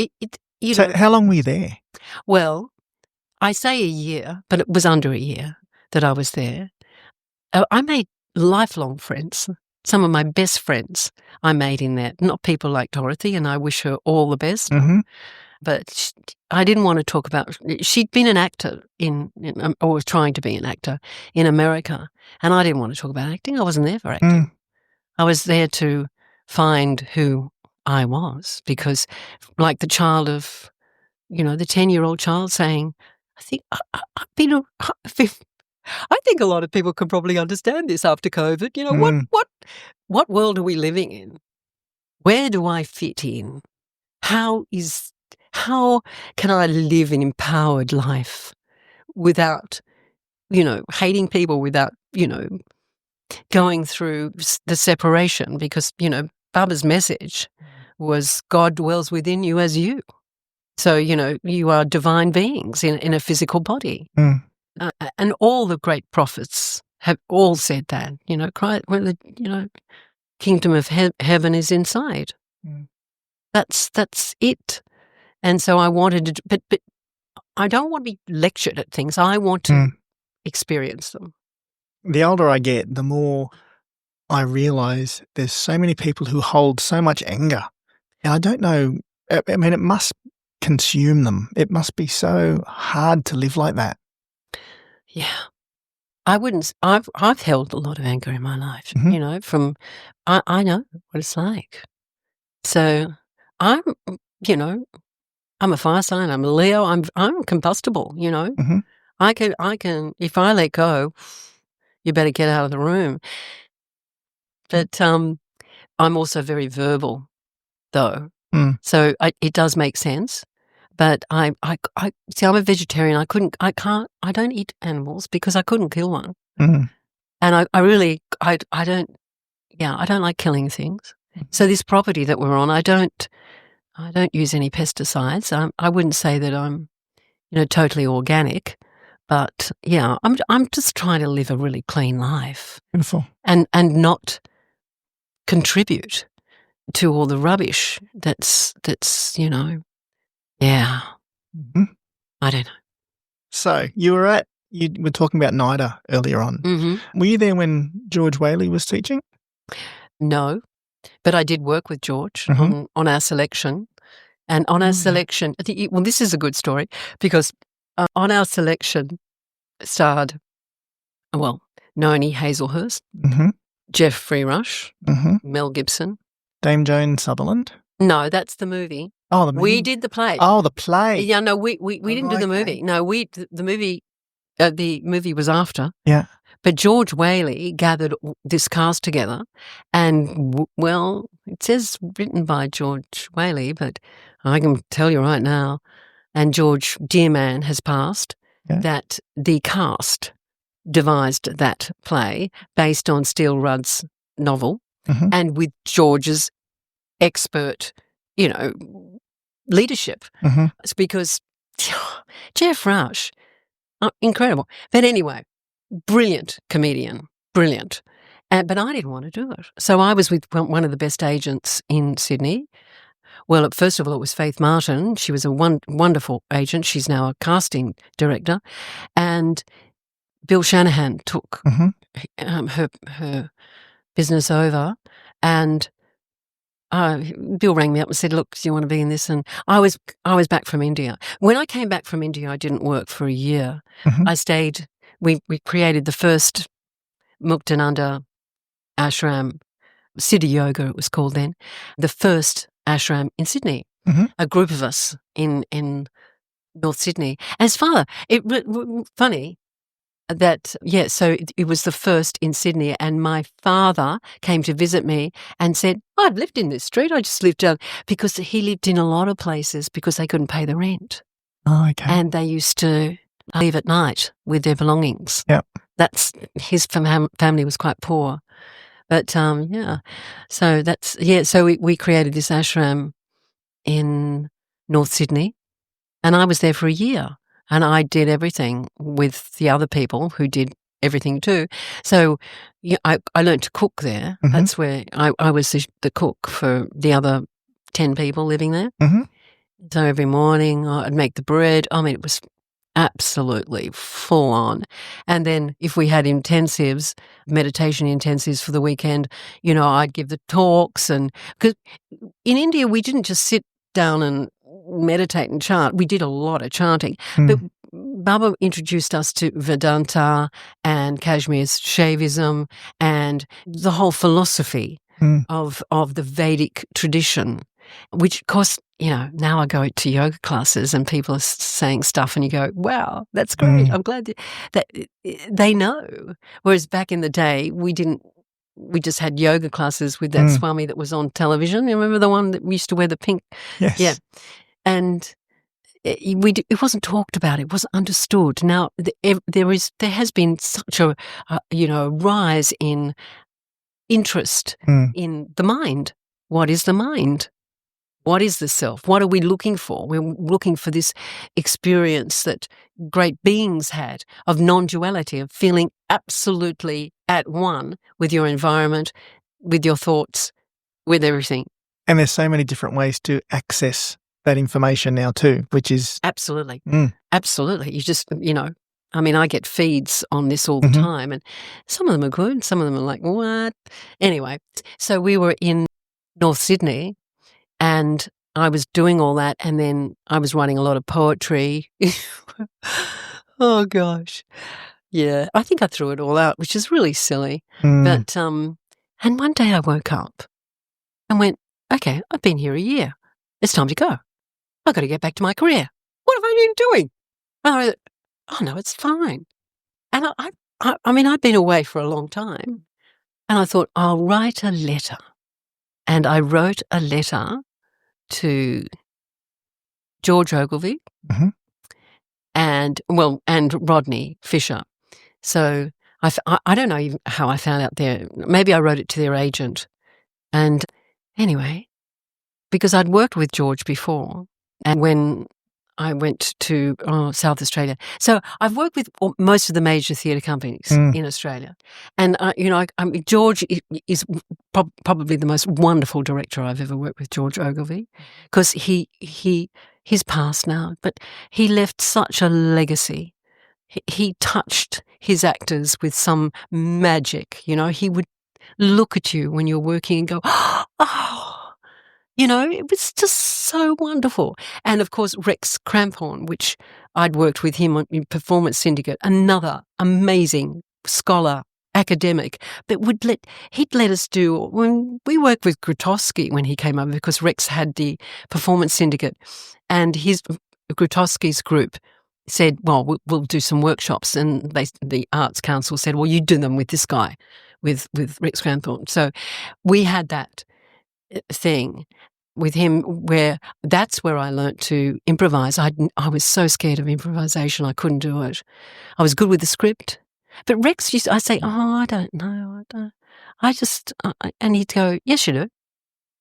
So how long were you there? Well, I say a year, but it was under a year that I was there. I made lifelong friends. Some of my best friends I made in that. Not people like Dorothy, and I wish her all the best. Mm-hmm. But I didn't want to talk about. She'd been an actor or was trying to be an actor in America, and I didn't want to talk about acting. I wasn't there for acting. I was there to find who I was because, like the child of, the 10-year-old child saying, I think I think a lot of people can probably understand this after COVID. What world are we living in? Where do I fit in? How can I live an empowered life without, hating people, without, going through the separation? Because, Baba's message was God dwells within you as you. So, you are divine beings in a physical body. And all the great prophets have all said that, kingdom of heaven is inside. That's it. And so I wanted to, but I don't want to be lectured at things. I want to experience them. The older I get, the more I realise there's so many people who hold so much anger. And I don't know, it must consume them. It must be so hard to live like that. Yeah. I've held a lot of anger in my life, I know what it's like. So I'm a fire sign, I'm a Leo, I'm combustible, I can, if I let go, you better get out of the room. But I'm also very verbal, though. So it does make sense. But I see, I'm a vegetarian. I don't eat animals because I couldn't kill one. And I don't like killing things. So this property that we're on, I don't use any pesticides. I wouldn't say that I'm, totally organic, but yeah, I'm just trying to live a really clean life. Beautiful. And not contribute to all the rubbish that's yeah. Mhm. I don't know. So you were talking about NIDA earlier on. Mm-hmm. Were you there when George Whaley was teaching? No, but I did work with George Mhm. on our selection. And on our Oh, yeah. selection, this is a good story because on our selection starred, Noni Hazelhurst, Mhm. Jeffrey Rush, Mhm. Mel Gibson. Dame Joan Sutherland? No, that's the movie. Oh, the movie? We did the play. Oh, the play. Yeah, no, we didn't do the okay. movie. No, the movie was after. Yeah. But George Whaley gathered this cast together, and it says written by George Whaley, but I can tell you right now, and George, dear man, has passed, Yeah. that the cast devised that play based on Steele Rudd's novel, Mhm. and with George's expert, leadership. Mhm. It's because Jeff Rush, incredible. But anyway, brilliant comedian, brilliant. But I didn't want to do it. So I was with one of the best agents in Sydney. Well, first of all, it was Faith Martin. She was a wonderful agent. She's now a casting director. And Bill Shanahan took Mhm. her business over. And Bill rang me up and said, "Look, do you want to be in this?" And I was back from India. When I came back from India, I didn't work for a year. Mhm. I stayed. We created the first Muktananda ashram, Siddha Yoga it was called then, the first ashram in Sydney. Mhm. A group of us in North Sydney. As father, funny that, so it was the first in Sydney, and my father came to visit me and said, "I've lived in this street, I just lived down," because he lived in a lot of places because they couldn't pay the rent. Oh, okay. And they used to leave at night with their belongings. Yep. That's his family was quite poor. But, so that's, so we created this ashram in North Sydney, and I was there for a year, and I did everything with the other people who did everything too. So I learned to cook there. Mhm. That's where I was the cook for the other 10 people living there. Mhm. So every morning I'd make the bread. I mean, it was absolutely full on. And then if we had meditation intensives for the weekend, I'd give the talks. And because in India, we didn't just sit down and meditate and chant. We did a lot of chanting. Mm. But Baba introduced us to Vedanta and Kashmir's Shaivism and the whole philosophy of the Vedic tradition, which, of course, now I go to yoga classes and people are saying stuff and you go, wow, that's great. I'm glad that they know. Whereas back in the day, we didn't. We just had yoga classes with that Swami that was on television. You remember the one that used to wear the pink? Yes. Yeah. And it wasn't talked about. It wasn't understood. Now there has been such a rise in interest in the mind. What is the mind? What is the self? What are we looking for? We're looking for this experience that great beings had of non-duality, of feeling absolutely at one with your environment, with your thoughts, with everything. And there's so many different ways to access that information now too, which is... Absolutely. Absolutely. You just, I get feeds on this all the time, and some of them are good, some of them are like, what? Anyway, so we were in North Sydney, and I was doing all that, and then I was writing a lot of poetry. Oh, gosh. Yeah, I think I threw it all out, which is really silly. But, and one day I woke up and went, okay, I've been here a year. It's time to go. I've got to get back to my career. What have I been doing? Oh, no, it's fine. And I'd been away for a long time, and I thought, I'll write a letter. And I wrote a letter to George Ogilvy and Rodney Fisher. So I don't know even how I found out maybe I wrote it to their agent. And anyway, because I'd worked with George before, and when I went to South Australia. So I've worked with most of the major theatre companies in Australia. And, I mean, George is probably the most wonderful director I've ever worked with, George Ogilvy, because he's passed now, but he left such a legacy. He touched his actors with some magic, He would look at you when you're working and go, oh, it was just so wonderful. And, of course, Rex Crampon, which I'd worked with him in Performance Syndicate, another amazing scholar, academic, but he'd let us do, when we worked with Grotowski when he came over, because Rex had the Performance Syndicate, and Grotowski's group said, well, we'll do some workshops, and the Arts Council said, well, you do them with this guy, with Rex Crampon. So we had that thing with him where that's where I learnt to improvise. I was so scared of improvisation, I couldn't do it. I was good with the script. But Rex I say, I don't know, and he'd go, yes, you do.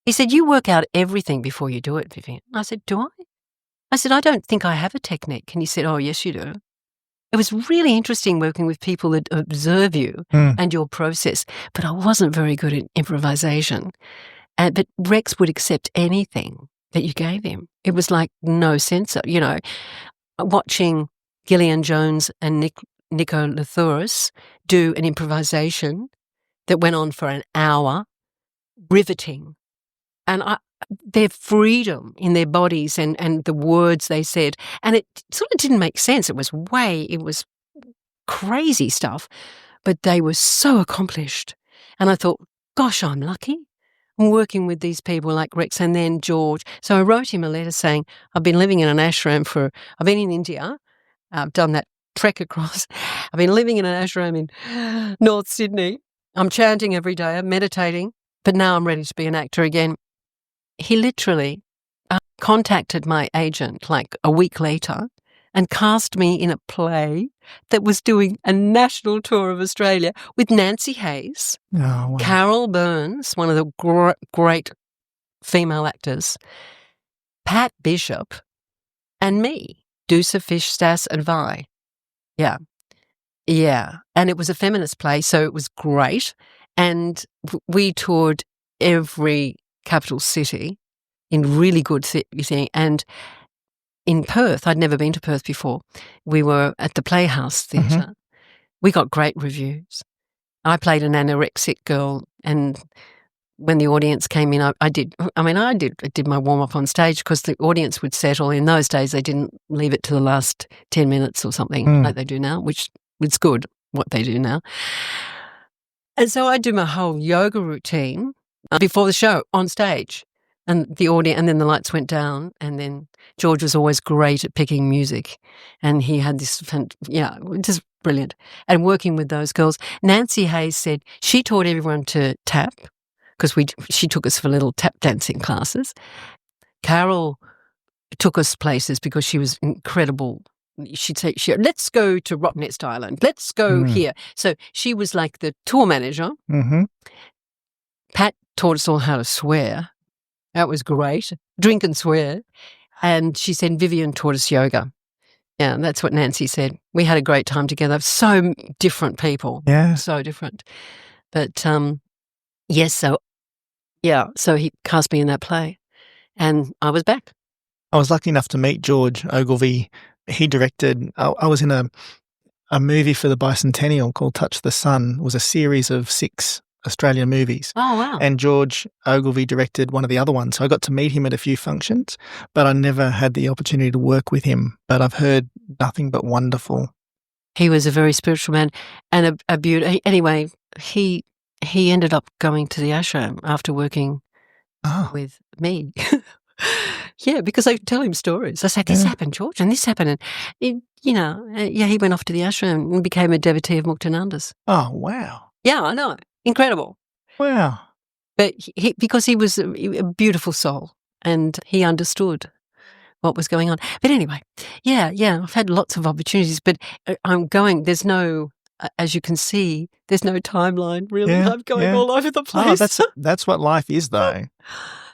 He said, you work out everything before you do it, Vivienne. I said, do I? I said, I don't think I have a technique. And he said, oh, yes, you do. It was really interesting working with people that observe you and your process, but I wasn't very good at improvisation. But Rex would accept anything that you gave him. It was like no censor. Watching Gillian Jones and Nico Lathouris do an improvisation that went on for an hour, riveting. And their freedom in their bodies and the words they said, and it sort of didn't make sense. It was crazy stuff, but they were so accomplished. And I thought, gosh, I'm lucky. I'm working with these people like Rex and then George. So I wrote him a letter saying, I've been living in an ashram I've been in India. I've done that trek across. I've been living in an ashram in North Sydney. I'm chanting every day. I'm meditating. But now I'm ready to be an actor again. He literally contacted my agent like a week later and cast me in a play that was doing a national tour of Australia with Nancy Hayes, wow. Carol Burns, one of the great female actors, Pat Bishop, and me, Dusa Fish, Stas and Vi. Yeah. Yeah. And it was a feminist play, so it was great. And we toured every capital city in really good thing. And in Perth, I'd never been to Perth before. We were at the Playhouse Theatre. We got great reviews. I played an anorexic girl, and when the audience came in, I did my warm-up on stage because the audience would settle. In those days, they didn't leave it to the last 10 minutes or something like they do now, which is good, what they do now. And so I do my whole yoga routine before the show on stage. And and then the lights went down, and then George was always great at picking music, and he had this, just brilliant. And working with those girls, Nancy Hayes said she taught everyone to tap because she took us for little tap dancing classes. Carol took us places because she was incredible. She'd say, let's go to Rottnest Island, let's go here. So she was like the tour manager. Pat taught us all how to swear. That was great. Drink and swear. And she said, Vivienne taught us yoga. Yeah, that's what Nancy said. We had a great time together. So different people. Yeah. So different. But, yes, so he cast me in that play. And I was back. I was lucky enough to meet George Ogilvy. He directed, I was in a movie for the bicentennial called Touch the Sun. It was a series of 6 Australian movies. Oh, wow. And George Ogilvy directed one of the other ones. So I got to meet him at a few functions, but I never had the opportunity to work with him. But I've heard nothing but wonderful. He was a very spiritual man and a beauty. Anyway, he ended up going to the ashram after working with me. Yeah, because I tell him stories. I say, this happened, George, and this happened. And, he went off to the ashram and became a devotee of Muktananda's. Oh, wow. Yeah, I know. Incredible. Wow. But because he was a beautiful soul and he understood what was going on. But anyway, yeah, I've had lots of opportunities, but there's no, as you can see, there's no timeline really. I'm going all over the place. Oh, that's what life is though.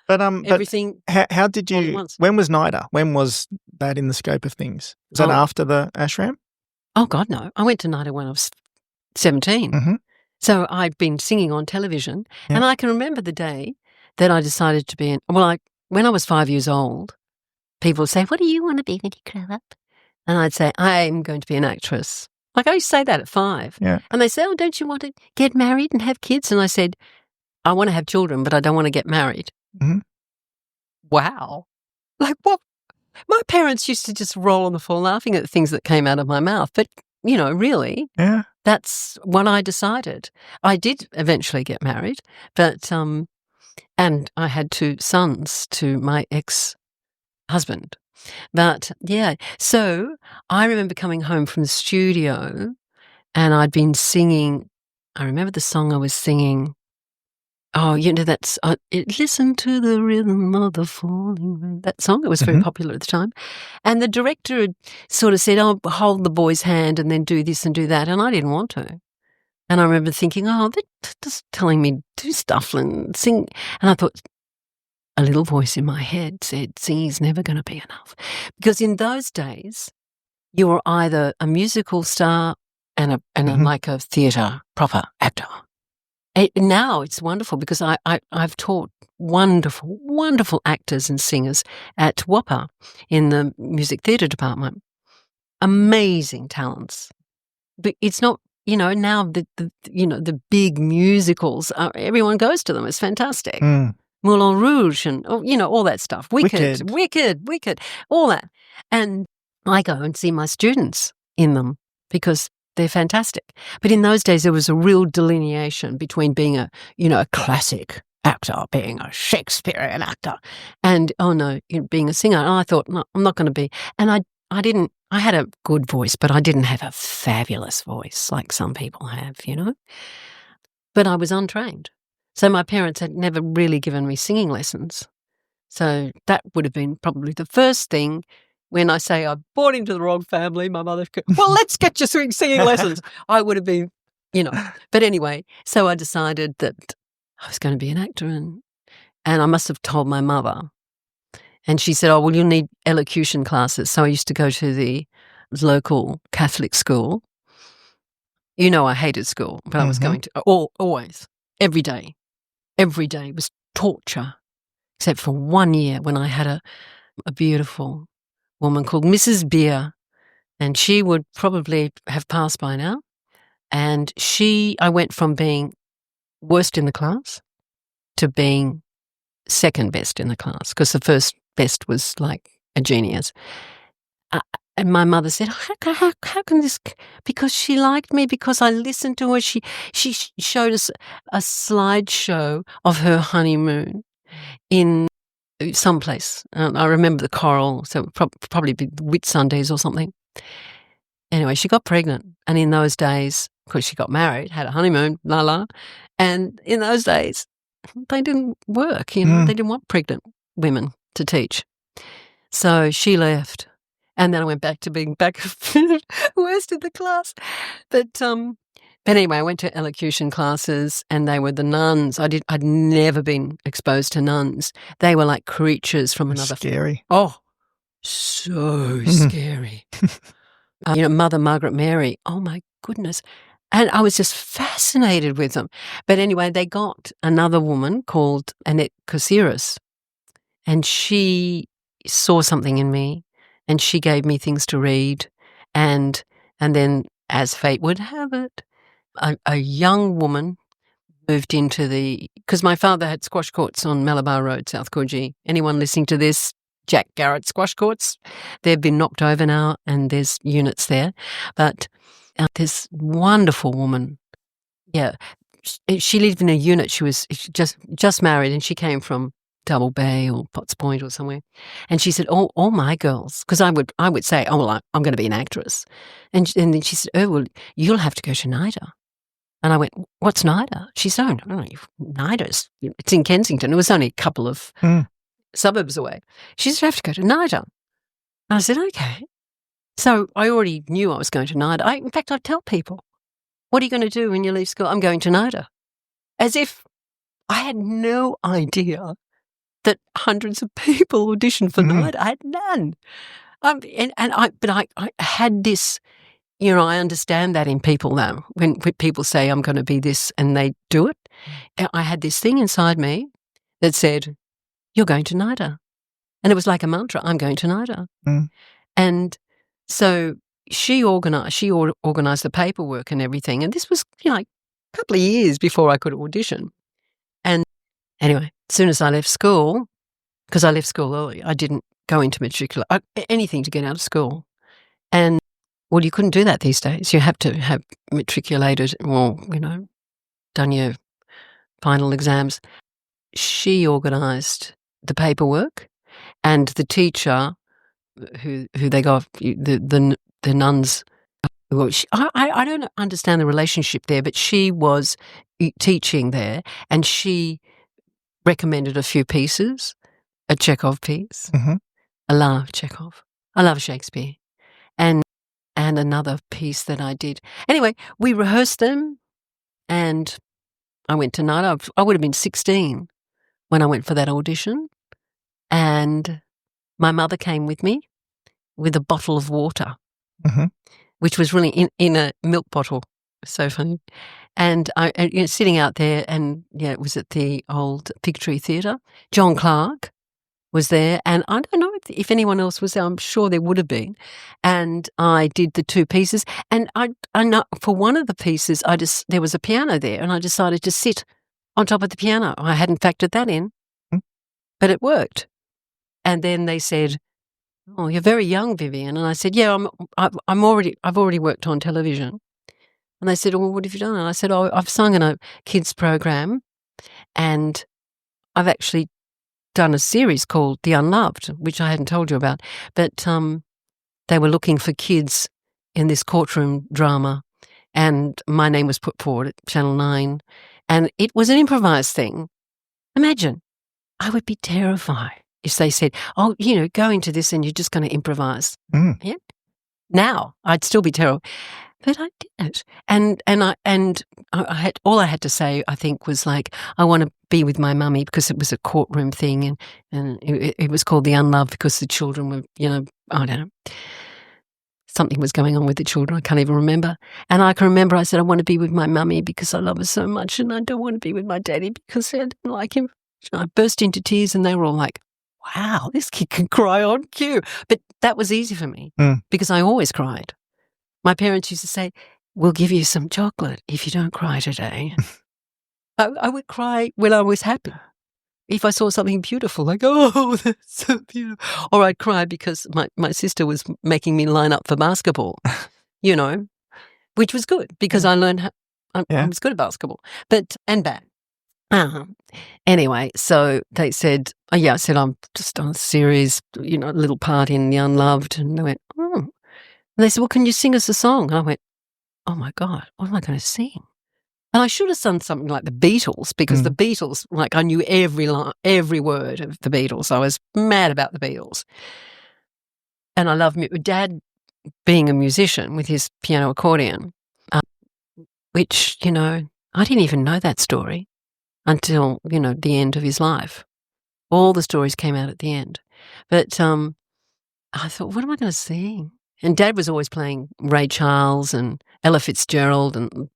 But everything. How did you? When was NIDA? When was that in the scope of things? Was that after the ashram? Oh, God, no. I went to NIDA when I was 17. Mm-hmm. So I'd been singing on television, Yeah. and I can remember the day that I decided to be when I was 5 years old, people would say, "What do you want to be when you grow up?" And I'd say, "I'm going to be an actress." Like, I used to say that at 5. Yeah. And they say, "Oh, don't you want to get married and have kids?" And I said, "I want to have children, but I don't want to get married." Mhm. Wow. Like, what? My parents used to just roll on the floor laughing at the things that came out of my mouth. But, really, Yeah. that's what I decided. I did eventually get married, but and I had 2 sons to my ex-husband. But, yeah, so I remember coming home from the studio and I'd been singing. I remember the song I was singing. Oh, that's listen to the rhythm of the falling rain. That song, it was very popular at the time. And the director had sort of said, "Oh, hold the boy's hand and then do this and do that." And I didn't want to. And I remember thinking, "Oh, they're just telling me do stuff and sing." And I thought, a little voice in my head said, "Singing's never going to be enough." Because in those days, you were either a musical star and like a theatre proper actor. Now it's wonderful because I've taught wonderful, wonderful actors and singers at WAPA in the music theatre department. Amazing talents. But it's not, now the big musicals, everyone goes to them. It's fantastic. Moulin Rouge and, all that stuff. Wicked, all that. And I go and see my students in them because they're fantastic. But in those days, there was a real delineation between being a classic actor, being a Shakespearean actor, and, being a singer. And I thought, no, I'm not going to be. And I had a good voice, but I didn't have a fabulous voice like some people have, But I was untrained. So my parents had never really given me singing lessons. So that would have been probably the first thing. When I say I born into the wrong family, my mother goes, "Well, let's get you singing lessons." I would have been, But anyway, so I decided that I was going to be an actor, and I must have told my mother. And she said, "Oh, well, you'll need elocution classes." So I used to go to the local Catholic school. I hated school, but I was going to always, every day. Every day was torture, except for 1 year when I had a beautiful woman called Mrs. Beer, and she would probably have passed by now. And I went from being worst in the class to being second best in the class, because the first best was like a genius. And my mother said, how can this, because she liked me, because I listened to her. She showed us a slideshow of her honeymoon in someplace. I remember the Coral, so it would probably be Whitsundays or something. Anyway, she got pregnant. And in those days, of course, she got married, had a honeymoon, and in those days, they didn't work, They didn't want pregnant women to teach. So she left. And then I went back to being worst in the class. But anyway, I went to elocution classes, and they were the nuns. I'd never been exposed to nuns. They were like creatures from another. Scary. Oh, so scary. Mother Margaret Mary. Oh my goodness. And I was just fascinated with them. But anyway, they got another woman called Annette Cosiris, and she saw something in me, and she gave me things to read. And then, as fate would have it, a young woman moved into because my father had squash courts on Malabar Road, South Coogee. Anyone listening to this, Jack Garrett squash courts, they've been knocked over now, and there's units there. But this wonderful woman, she lived in a unit. She was just married, and she came from Double Bay or Potts Point or somewhere. And she said, all my girls, because I would say, "Oh, well, I'm going to be an actress." And then she said, "Oh, well, you'll have to go to NIDA." And I went, "What's NIDA?" She said, "Oh, no, NIDA's, it's in Kensington." It was only a couple of suburbs away. She said, "You have to go to NIDA." And I said, "Okay." So I already knew I was going to NIDA. In fact, I tell people, "What are you going to do when you leave school?" "I'm going to NIDA." As if I had no idea that hundreds of people auditioned for NIDA. I had none. I had this, I understand that in people now. When people say I'm going to be this and they do it, I had this thing inside me that said, "You're going to NIDA," and it was like a mantra. I'm going to NIDA, and so she organised the paperwork and everything. And this was like a couple of years before I could audition. And anyway, as soon as I left school, because I left school early, I didn't go into anything to get out of school. And well, you couldn't do that these days. You have to have matriculated or, done your final exams. She organised the paperwork, and the teacher who they got, the nuns. Well, I don't understand the relationship there, but she was teaching there, and she recommended a few pieces, a Chekhov piece. Mm-hmm. I love Chekhov. I love Shakespeare, and another piece that I did. Anyway, we rehearsed them, and I went to NIDA. I would have been 16 when I went for that audition, and my mother came with me with a bottle of water, which was really in a milk bottle. So funny. And I sitting out there, and it was at the old Fig Tree Theatre. John Clark was there, and I don't know if anyone else was there. I'm sure there would have been. And I did the two pieces, and I know for one of the pieces, there was a piano there, and I decided to sit on top of the piano. I hadn't factored that in, but it worked. And then they said, "Oh, you're very young, Vivienne." And I said, "Yeah, I've already worked on television." And they said, "Well, what have you done?" And I said, "Oh, I've sung in a kids program, and I've actually done a series called The Unloved, which I hadn't told you about. But they were looking for kids in this courtroom drama, and my name was put forward at Channel 9, and it was an improvised thing. Imagine, I would be terrified if they said, 'Oh, go into this and you're just going to improvise.'" Yeah. Now I'd still be terrible. But I did it, and I had all I had to say, I think, was like, I want to be with my mummy, because it was a courtroom thing, and it was called The Unloved because the children were, I don't know, something was going on with the children. I can't even remember. And I can remember I said, I want to be with my mummy because I love her so much, and I don't want to be with my daddy because I didn't like him. I burst into tears, and they were all like, "Wow, this kid can cry on cue." But that was easy for me because I always cried. My parents used to say, "We'll give you some chocolate if you don't cry today." I would cry when I was happy. If I saw something beautiful, like, "Oh, that's so beautiful." Or I'd cry because my sister was making me line up for basketball, which was good because I learned I was good at basketball, and bad. Anyway, so they said, I said, "I'm just on a series, a little part in The Unloved." And they went, "Oh." And they said, "Well, can you sing us a song?" And I went, "Oh my God, what am I going to sing?" And I should have sung something like the Beatles, because the Beatles, like, I knew every word of the Beatles. I was mad about the Beatles. And I love Dad being a musician with his piano accordion, which, I didn't even know that story until, the end of his life. All the stories came out at the end. But I thought, what am I going to sing? And Dad was always playing Ray Charles and Ella Fitzgerald, and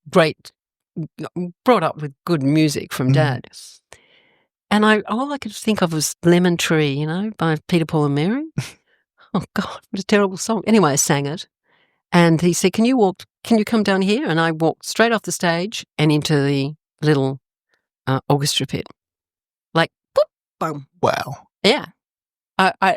brought up with good music from Dad. And all I could think of was Lemon Tree, by Peter, Paul and Mary. Oh God, what a terrible song. Anyway, I sang it, and he said, can you come down here? And I walked straight off the stage and into the little orchestra pit. Like, boop, boom. Wow. Yeah. I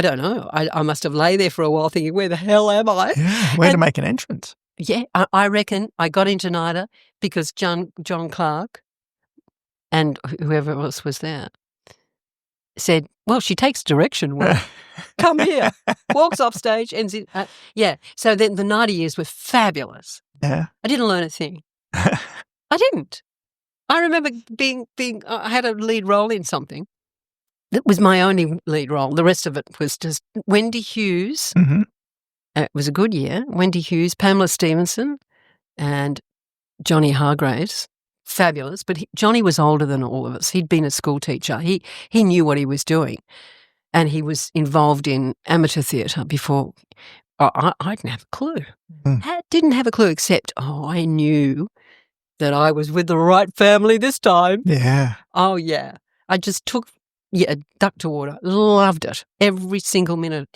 don't know. I must have lay there for a while thinking, where the hell am I? Yeah, where to make an entrance. Yeah, I reckon I got into NIDA because John Clark and whoever else was there said, well, she takes direction well. Come here. Walks off stage, ends in, So then the NIDA years were fabulous. Yeah. I didn't learn a thing. I didn't. I remember being I had a lead role in something. That was my only lead role. The rest of it was just Wendy Hughes. Mm-hmm. It was a good year. Wendy Hughes, Pamela Stevenson, and Johnny Hargraves. Fabulous. But Johnny was older than all of us. He'd been a school teacher. He knew what he was doing. and he was involved in amateur theatre before. I didn't have a clue. Didn't have a clue except, I knew that I was with the right family this time. Yeah. Oh, yeah. I just took, duck to water. Loved it. Every single minute.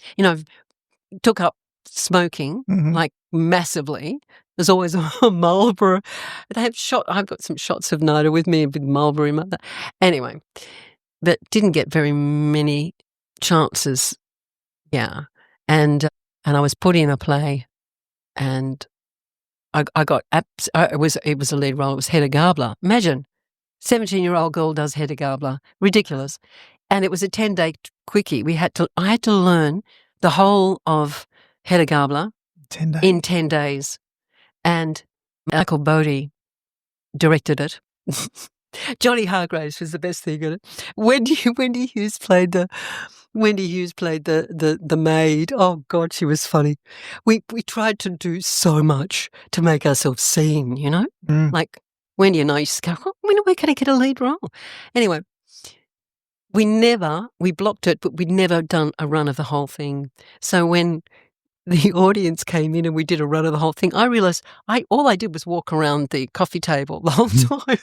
Took up smoking, like massively. There's always a Marlboro. I've got some shots of Nida with me, a big Marlboro in my. Anyway, but didn't get very many chances. Yeah. And I was put in a play, and I got it was a lead role. It was Hedda Gabler. Imagine, 17-year-old girl does Hedda Gabler. Ridiculous. And it was a 10-day quickie. I had to learn the whole of Hedda Gabler 10 days. in 10 days. And Michael Bodie directed it. Johnny Hargraves was the best thing in it. Wendy Hughes played the maid. Oh God, she was funny. We tried to do so much to make ourselves seen, Like Wendy and I used to go, when are we going to get a lead role? Anyway, we blocked it, but we'd never done a run of the whole thing. So when the audience came in and we did a run of the whole thing, I realised all I did was walk around the coffee table the whole time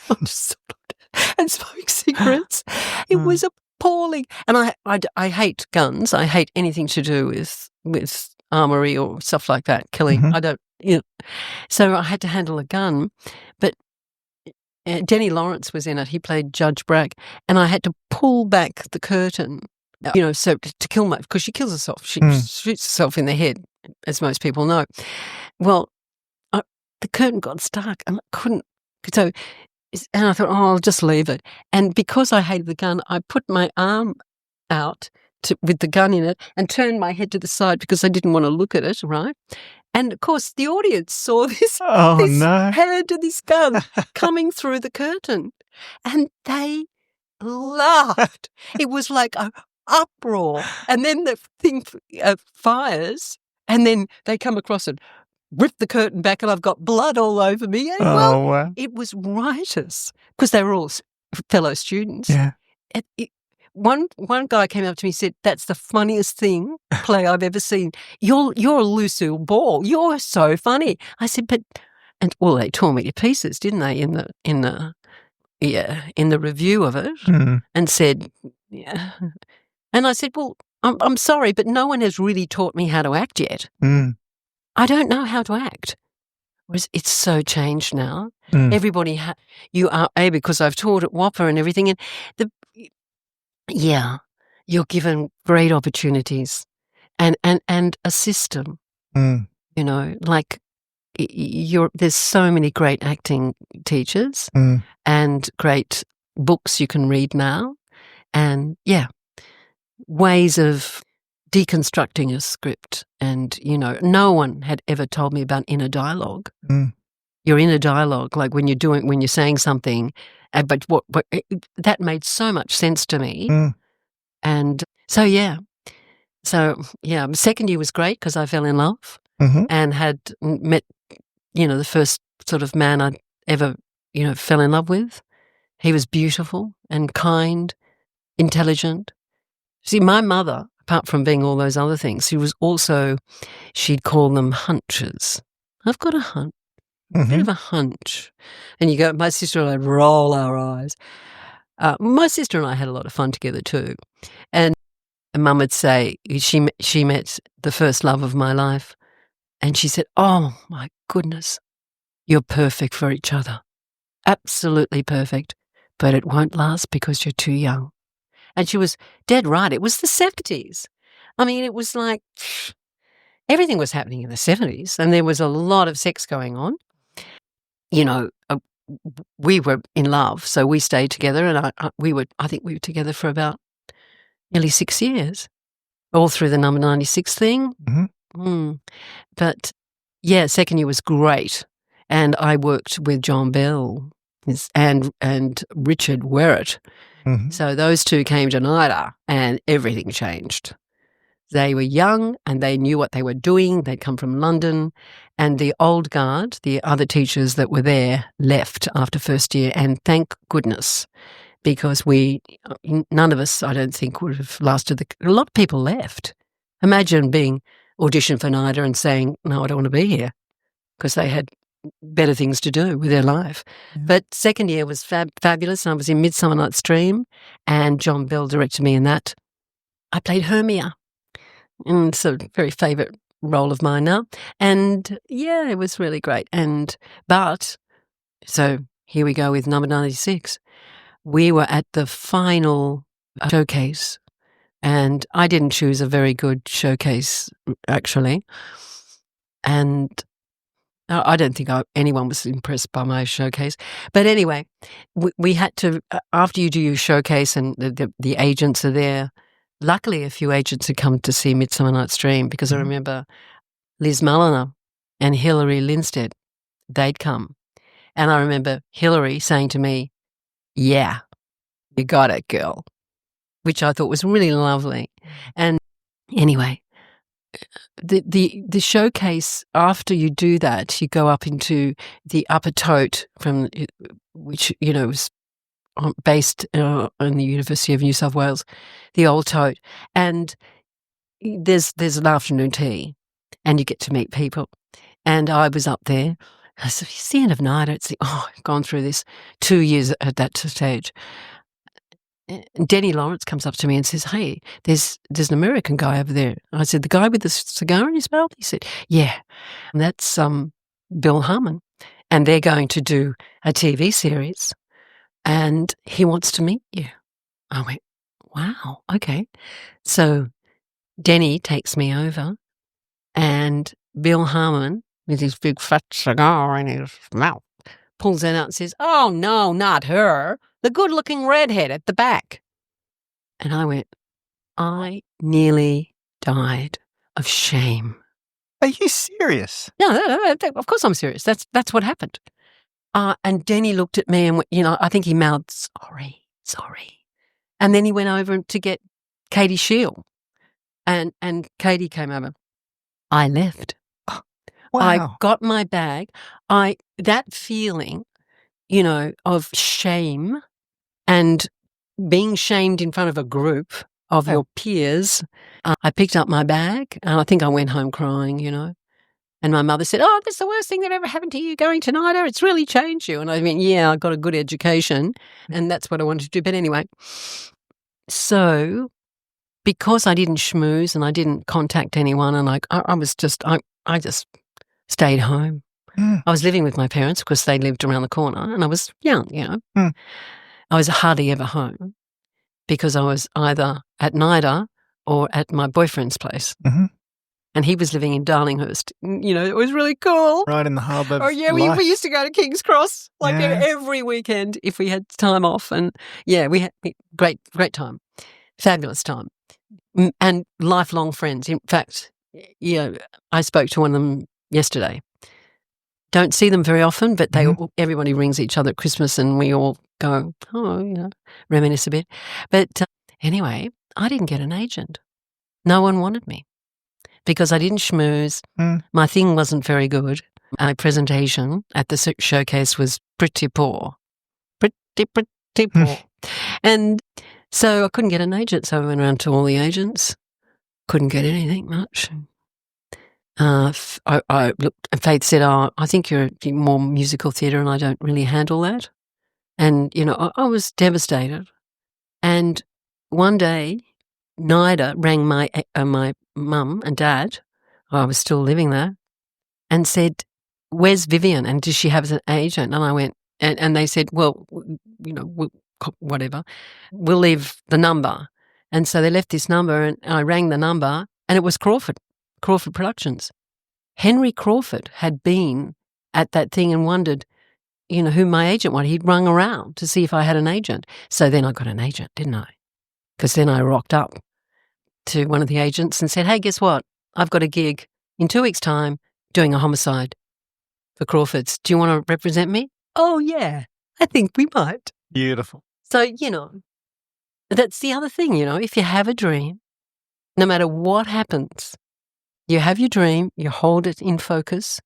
and smoke cigarettes. It was appalling. And I hate guns. I hate anything to do with armory or stuff like that, killing. I don't, So I had to handle a gun, but Denny Lawrence was in it. He played Judge Brack, and I had to pull back the curtain, so to kill because she kills herself. She shoots herself in the head, as most people know. Well, the curtain got stuck, and I couldn't. And I thought, I'll just leave it. And because I hated the gun, I put my arm out with the gun in it and turned my head to the side because I didn't want to look at it, right? And, of course, the audience saw this hand to this gun coming through the curtain, and they laughed. It was like an uproar. And then the thing fires, and then they come across and rip the curtain back, and I've got blood all over me. And, wow. It was riotous because they were all fellow students. Yeah. One guy came up to me and said, "That's the funniest play I've ever seen. You're Lucille Ball. You're so funny." I said, they tore me to pieces, didn't they? In the review of it, and said, yeah. And I said, "Well, I'm sorry, but no one has really taught me how to act yet. I don't know how to act." It's so changed now. Everybody, because I've taught at WAPA and everything, and you're given great opportunities and a system, like there's so many great acting teachers and great books you can read now, and ways of deconstructing a script. And, no one had ever told me about inner dialogue. Your inner dialogue, like when you're saying something, but that made so much sense to me. And so, second year was great because I fell in love and had met, the first sort of man I'd ever, fell in love with. He was beautiful and kind, intelligent. See, my mother, apart from being all those other things, she'd call them hunches. I've got a hunch. Bit of a hunch. And my sister and I'd roll our eyes. My sister and I had a lot of fun together too. And Mum would say, she met the first love of my life, and she said, "Oh my goodness, you're perfect for each other. Absolutely perfect. But it won't last because you're too young." And she was dead right. It was the 70s. I mean, it was like everything was happening in the 70s, and there was a lot of sex going on. We were in love, so we stayed together, and I think we were together for about nearly 6 years, all through the number 96 thing. But second year was great, and I worked with John Bell and Richard Werrett. So those two came to NIDA, and everything changed. They were young and they knew what they were doing. They'd come from London, and the old guard, the other teachers that were there, left after first year, and thank goodness, because none of us, I don't think, would have lasted. A lot of people left. Imagine being auditioned for NIDA and saying, no, I don't want to be here, because they had better things to do with their life. Yeah. But second year was fabulous. I was in Midsummer Night's Dream, and John Bell directed me in that. I played Hermia, and it's a very favourite role of mine now. And yeah, it was really great. So here we go with number 96. We were at the final showcase, and I didn't choose a very good showcase, actually. And I don't think anyone was impressed by my showcase. But anyway, we had to, after you do your showcase and the agents are there, luckily a few agents had come to see Midsummer Night's Dream, because I remember Liz Mulliner and Hilary Lindstedt, they'd come. And I remember Hilary saying to me, yeah, you got it, girl, which I thought was really lovely. And anyway, the showcase, after you do that, you go up into the upper tote, from which, was based in the University of New South Wales, the old tote. And there's an afternoon tea, and you get to meet people. And I was up there. I said, it's the end of night. I've gone through this 2 years at that stage. And Denny Lawrence comes up to me and says, hey, there's an American guy over there. I said, the guy with the cigar in his mouth? He said, yeah, and that's Bill Harmon. And they're going to do a TV series, and he wants to meet you. I went, wow, okay. So Denny takes me over, and Bill Harmon, with his big fat cigar in his mouth, pulls it out and says, oh, no, not her. The good-looking redhead at the back. And I went, I nearly died of shame. Are you serious? No, of course I'm serious. That's what happened. And Denny looked at me and, I think he mouthed, sorry. And then he went over to get Katie Shield. And Katie came over. I left. Wow. I got my bag. That feeling, of shame and being shamed in front of a group of your peers. I picked up my bag, and I think I went home crying, And my mother said, oh, that's the worst thing that ever happened to you going to NIDA. It's really changed you. And I mean, yeah, I got a good education, and that's what I wanted to do. But anyway, so because I didn't schmooze and I didn't contact anyone, and I just stayed home. I was living with my parents because they lived around the corner, and I was young, I was hardly ever home because I was either at NIDA or at my boyfriend's place. Mm-hmm. And he was living in Darlinghurst. It was really cool. Right in the hub of we used to go to King's Cross every weekend if we had time off. And yeah, we had great time, fabulous time, and lifelong friends. In fact, I spoke to one of them yesterday. Don't see them very often, but everybody rings each other at Christmas, and we all go, reminisce a bit. But anyway, I didn't get an agent. No one wanted me because I didn't schmooze. My thing wasn't very good. My presentation at the showcase was pretty poor. Pretty poor. And so I couldn't get an agent, so I went around to all the agents. Couldn't get anything much. I looked, and Faith said, I think you're more musical theatre and I don't really handle that. And, I was devastated. And one day, NIDA rang my mum and dad, I was still living there, and said, where's Vivienne? And does she have an agent? And I went, and they said, well, whatever, we'll leave the number. And so they left this number, and I rang the number, and it was Crawford Productions. Henry Crawford had been at that thing and wondered, who my agent was. He'd rung around to see if I had an agent. So then I got an agent, didn't I? Because then I rocked up to one of the agents and said, hey, guess what? I've got a gig in 2 weeks' time doing a homicide for Crawford's. Do you want to represent me? Oh, yeah, I think we might. Beautiful. So, that's the other thing, if you have a dream, no matter what happens, you have your dream, you hold it in focus,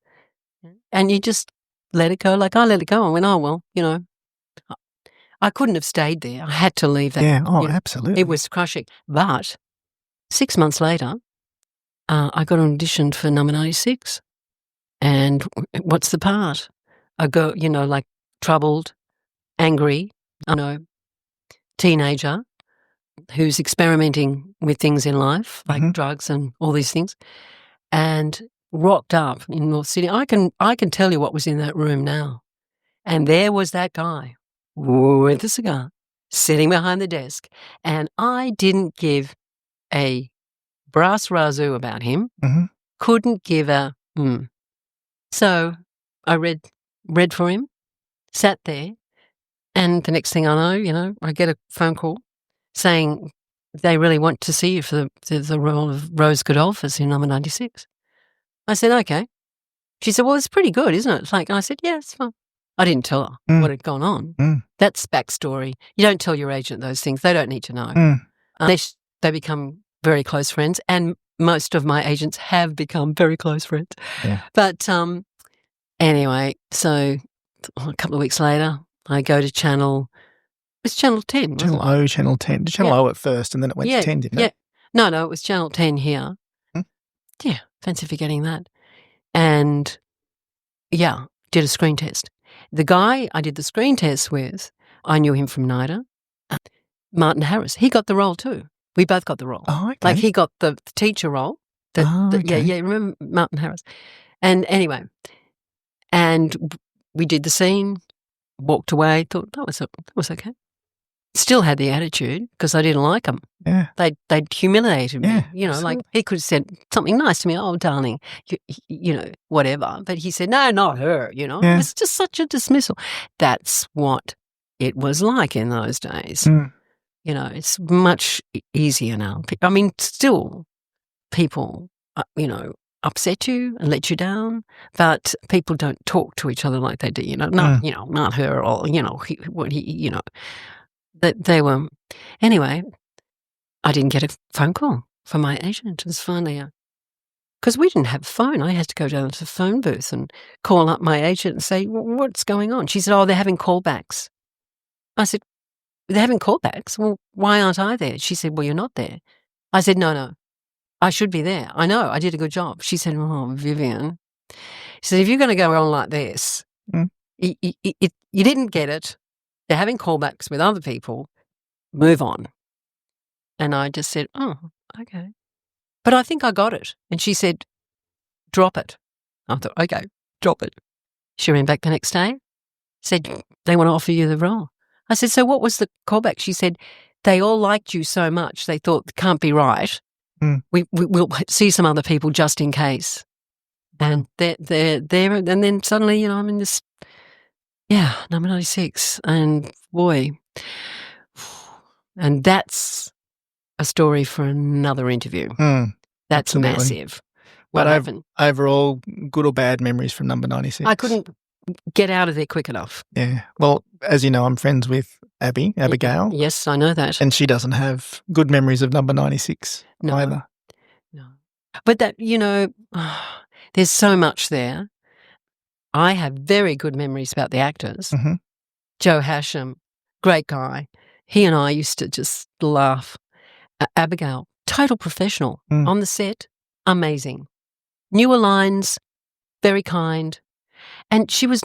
and you just let it go. Like I let it go. I went, oh, well, I couldn't have stayed there. I had to leave that. Yeah. Oh, you know, absolutely. It was crushing. But 6 months later, I got auditioned for number 96. And what's the part? A girl, like troubled, angry, teenager who's experimenting with things in life, like drugs and all these things, and rocked up in North Sydney. I can tell you what was in that room now. And there was that guy with a cigar sitting behind the desk. And I didn't give a brass razoo about him. Couldn't give a So I read for him, sat there, and the next thing I know, I get a phone call saying they really want to see you for the role of Rose Godolphus in number 96. I said, okay. She said, well, it's pretty good, isn't it? And I said, yeah, it's fine. I didn't tell her what had gone on. That's backstory. You don't tell your agent those things. They don't need to know. They become very close friends, and most of my agents have become very close friends. Yeah. But anyway, so a couple of weeks later, I go to Channel 10. Channel O, Channel 10. Channel O at first, and then it went to 10, didn't it? No, it was Channel 10 here. Yeah, fancy forgetting that. And, did a screen test. The guy I did the screen test with, I knew him from NIDA. Martin Harris. He got the role too. We both got the role. Oh, okay. He got the teacher role. Okay. Yeah, remember Martin Harris? And anyway, and we did the scene, walked away, thought that was okay. Still had the attitude because I didn't like them. Yeah. They'd humiliated me. Yeah, like he could have said something nice to me. Oh, darling, whatever. But he said, no, not her. Yeah. It was just such a dismissal. That's what it was like in those days. It's much easier now. I mean, still, people, upset you and let you down, but people don't talk to each other like they do. Not her or what he. That they were. Anyway, I didn't get a phone call from my agent. It was finally because we didn't have a phone. I had to go down to the phone booth and call up my agent and say, what's going on? She said, oh, they're having callbacks. I said, they're having callbacks? Well, why aren't I there? She said, well, you're not there. I said, no, I should be there. I know, I did a good job. She said, oh, Vivienne. She said, if you're going to go on like this, you didn't get it. They're having callbacks with other people. Move on. And I just said, oh, okay. But I think I got it. And she said, drop it. I thought, okay, drop it. She ran back the next day, said, they want to offer you the role. I said, so what was the callback? She said, they all liked you so much, they thought, it can't be right. We'll see some other people just in case. And they're there. And then suddenly, I'm in this, number 96. And boy, and that's a story for another interview. That's absolutely massive. But overall, good or bad memories from number 96? I couldn't get out of there quick enough. Yeah. Well, as you know, I'm friends with Abigail. Yes, I know that. And she doesn't have good memories of number 96 either. No. But that, there's so much there. I have very good memories about the actors. Joe Hasham, great guy. He and I used to just laugh. Abigail, total professional on the set, amazing. Newer lines, very kind. And she was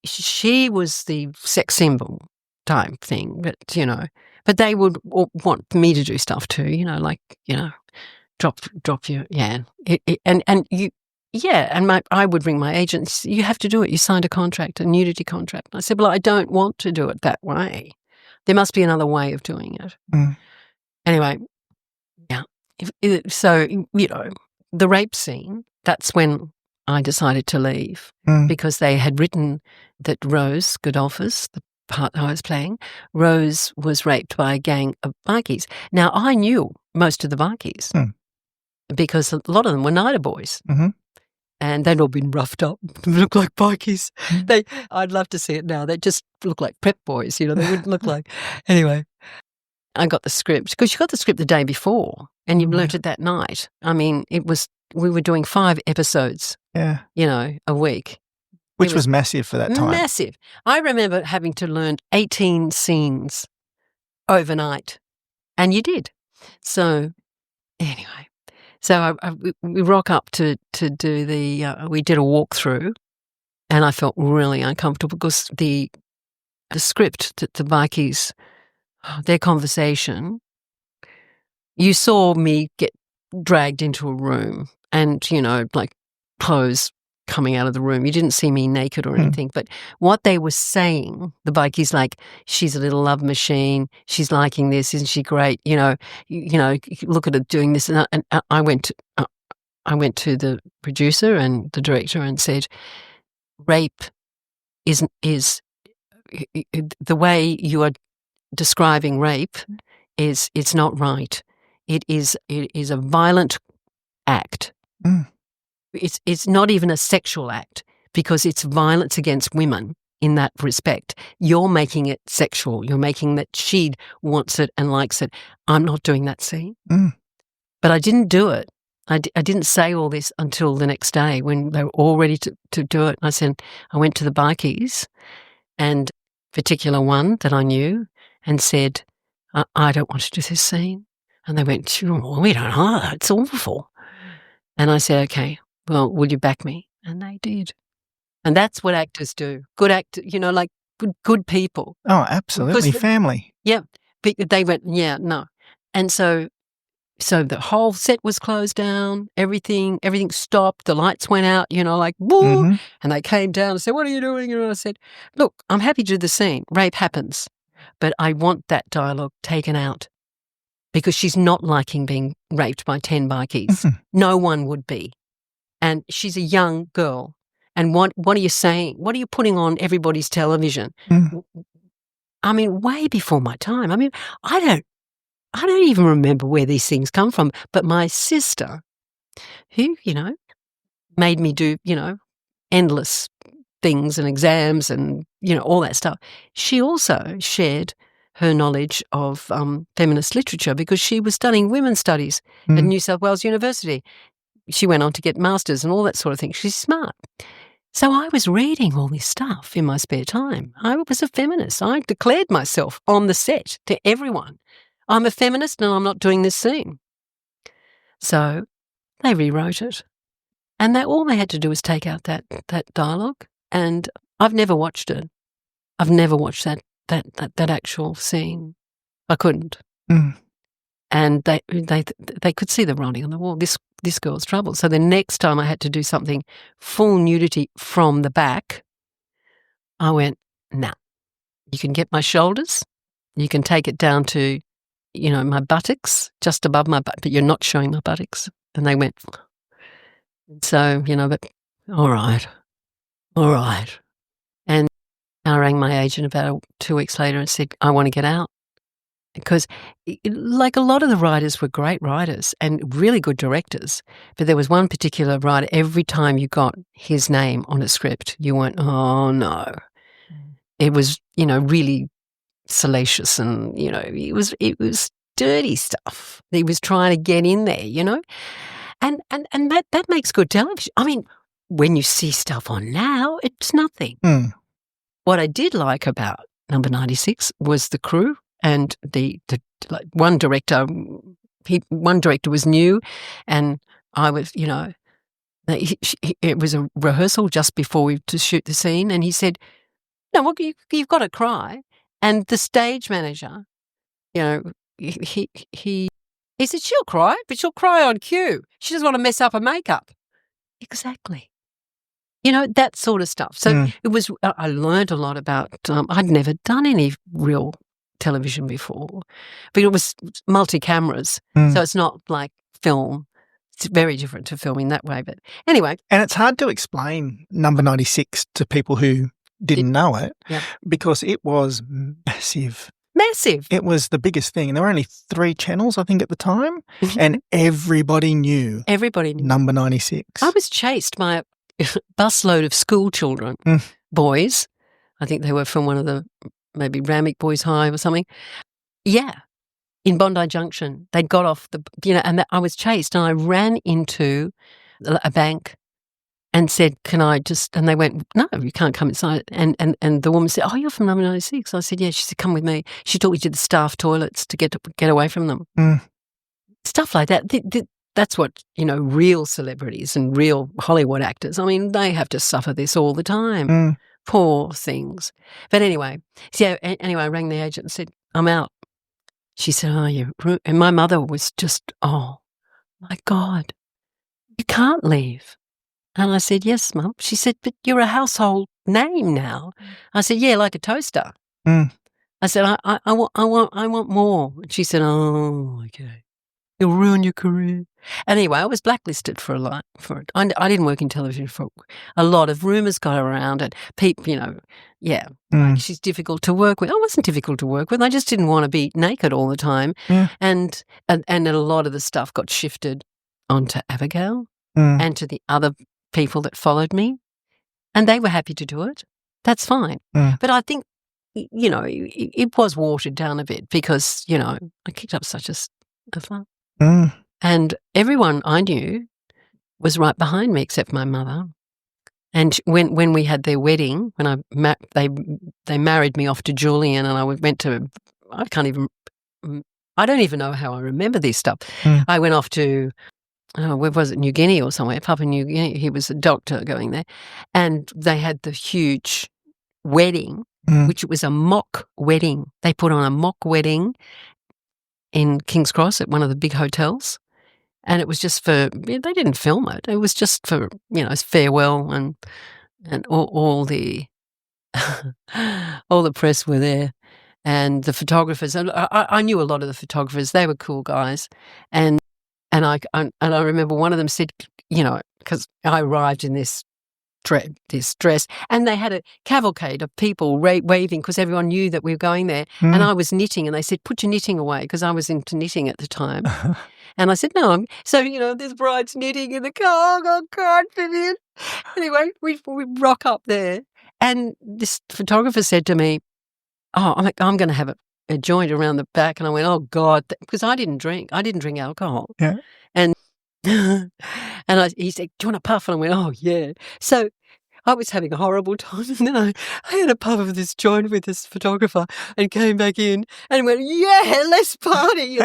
she was the sex symbol type thing, but they would want me to do stuff too, drop your, I would ring my agents, you have to do it. You signed a nudity contract. I said, well, I don't want to do it that way. There must be another way of doing it. Anyway, so, the rape scene, that's when I decided to leave because they had written that Rose Godolphus, the part I was playing, Rose was raped by a gang of bikies. Now, I knew most of the bikies because a lot of them were NIDA boys. And they'd all been roughed up. They looked like bikies. I'd love to see it now. They just look like prep boys, they wouldn't look like. Anyway, I got the script because you got the script the day before and you learnt it that night. I mean, we were doing 5 episodes, a week. Which was massive for that time. Massive. I remember having to learn 18 scenes overnight, and you did. So anyway, so we rock up to do we did a walkthrough, and I felt really uncomfortable because the script that the bikies, their conversation, you saw me get dragged into a room and, like clothes coming out of the room. You didn't see me naked or anything, but what they were saying, the bikies, like, she's a little love machine, she's liking this, isn't she great? Look at her doing this. And I went to the producer and the director and said, rape is the way you are describing rape it's not right. It is a violent act. It's not even a sexual act because it's violence against women in that respect. You're making it sexual. You're making that she wants it and likes it. I'm not doing that scene. But I didn't do it. I didn't say all this until the next day when they were all ready to do it. And I went to the bikies and particular one that I knew and said, I don't want to do this scene. And they went, sure, we don't know. It's awful. And I said, okay, well, will you back me? And they did. And that's what actors do. Good like good people. Oh, absolutely. Family. Yeah. They went, yeah, no. And so the whole set was closed down, everything stopped, the lights went out, like, woo, and they came down and said, what are you doing? And I said, look, I'm happy to do the scene. Rape happens, but I want that dialogue taken out because she's not liking being raped by 10 bikies. No one would be. And she's a young girl. And what are you saying? What are you putting on everybody's television? I mean, way before my time. I mean, I don't even remember where these things come from. But my sister, who, made me do, endless things and exams and, all that stuff, she also shared her knowledge of feminist literature because she was studying women's studies at New South Wales University. She went on to get masters and all that sort of thing. She's smart. So I was reading all this stuff in my spare time. I was a feminist. I declared myself on the set to everyone. I'm a feminist and I'm not doing this scene. So they rewrote it. And all they had to do was take out that dialogue. And I've never watched it. I've never watched that actual scene. I couldn't. And they could see the writing on the wall. This girl's trouble. So the next time I had to do something full nudity from the back, I went, nah, you can get my shoulders, you can take it down to, my buttocks, just above my butt, but you're not showing my buttocks. And they went, so, but all right. And I rang my agent about 2 weeks later and said, I want to get out. Because, like, a lot of the writers were great writers and really good directors, but there was one particular writer, every time you got his name on a script, you went, oh, no. It was, really salacious and, it was dirty stuff. He was trying to get in there, and that makes good television. I mean, when you see stuff on now, it's nothing. What I did like about Number 96 was the crew. And the one director was new, and I was, it was a rehearsal just before to shoot the scene, and he said, "No, well, you've got to cry." And the stage manager, he said, "She'll cry, but she'll cry on cue. She doesn't want to mess up her makeup." Exactly. That sort of stuff. So it was. I learned a lot about. I'd never done any real television before, but it was multi-cameras, so it's not like film. It's very different to filming that way, but anyway. And it's hard to explain Number 96 to people who didn't know it because it was massive. It was the biggest thing, and there were only 3 channels, I think, at the time, and everybody knew Number 96. I was chased by a busload of school children, boys. I think they were from one of the maybe Ramick Boys High or something. Yeah, in Bondi Junction. They'd got off and I was chased and I ran into a bank and said, "Can I just?" And they went, "No, you can't come inside." And the woman said, "Oh, you're from number 96." I said, "Yeah." She said, "Come with me." She took me to the staff toilets to get away from them. Stuff like that. That's what, real celebrities and real Hollywood actors, I mean, they have to suffer this all the time. Poor things. But anyway, I rang the agent and said, "I'm out." She said, "Oh, and my mother was just, "Oh, my God, you can't leave." And I said, "Yes, Mum." She said, "But you're a household name now." I said, "Yeah, like a toaster." I said, I want more." She said, "Oh, okay. It'll ruin your career." Anyway, I was blacklisted for a lot. I didn't work in television for a lot of rumours got around it. People, like she's difficult to work with. I wasn't difficult to work with. I just didn't want to be naked all the time. Yeah. And a lot of the stuff got shifted onto Abigail and to the other people that followed me, and they were happy to do it. That's fine. But I think, it was watered down a bit because, I kicked up such a fuss. And everyone I knew was right behind me except my mother. And when we had their wedding, when they married me off to Julian, and I went to, I don't even know how I remember this stuff. I went off to, where was it, New Guinea or somewhere, Papua New Guinea. He was a doctor going there. And they had the huge wedding, which was a mock wedding. They put on a mock wedding in King's Cross at one of the big hotels. And it was just they didn't film it. It was just for, farewell and all the all the press were there and the photographers. And I knew a lot of the photographers. They were cool guys. And I remember one of them said, because I arrived in this dress, and they had a cavalcade of people waving because everyone knew that we were going there. And I was knitting, and they said, "Put your knitting away," because I was into knitting at the time. And I said, "No." So, this bride's knitting in the car. Oh, God, Vivienne. Anyway, we rock up there, and this photographer said to me, "Oh, I'm going to have a joint around the back." And I went, "Oh, God," because I didn't drink. I didn't drink alcohol. Yeah. And he said, "Do you want a puff?" And I went, "Oh, yeah." So I was having a horrible time. And then I had a puff of this joint with this photographer and came back in and went, "Yeah, let's party,"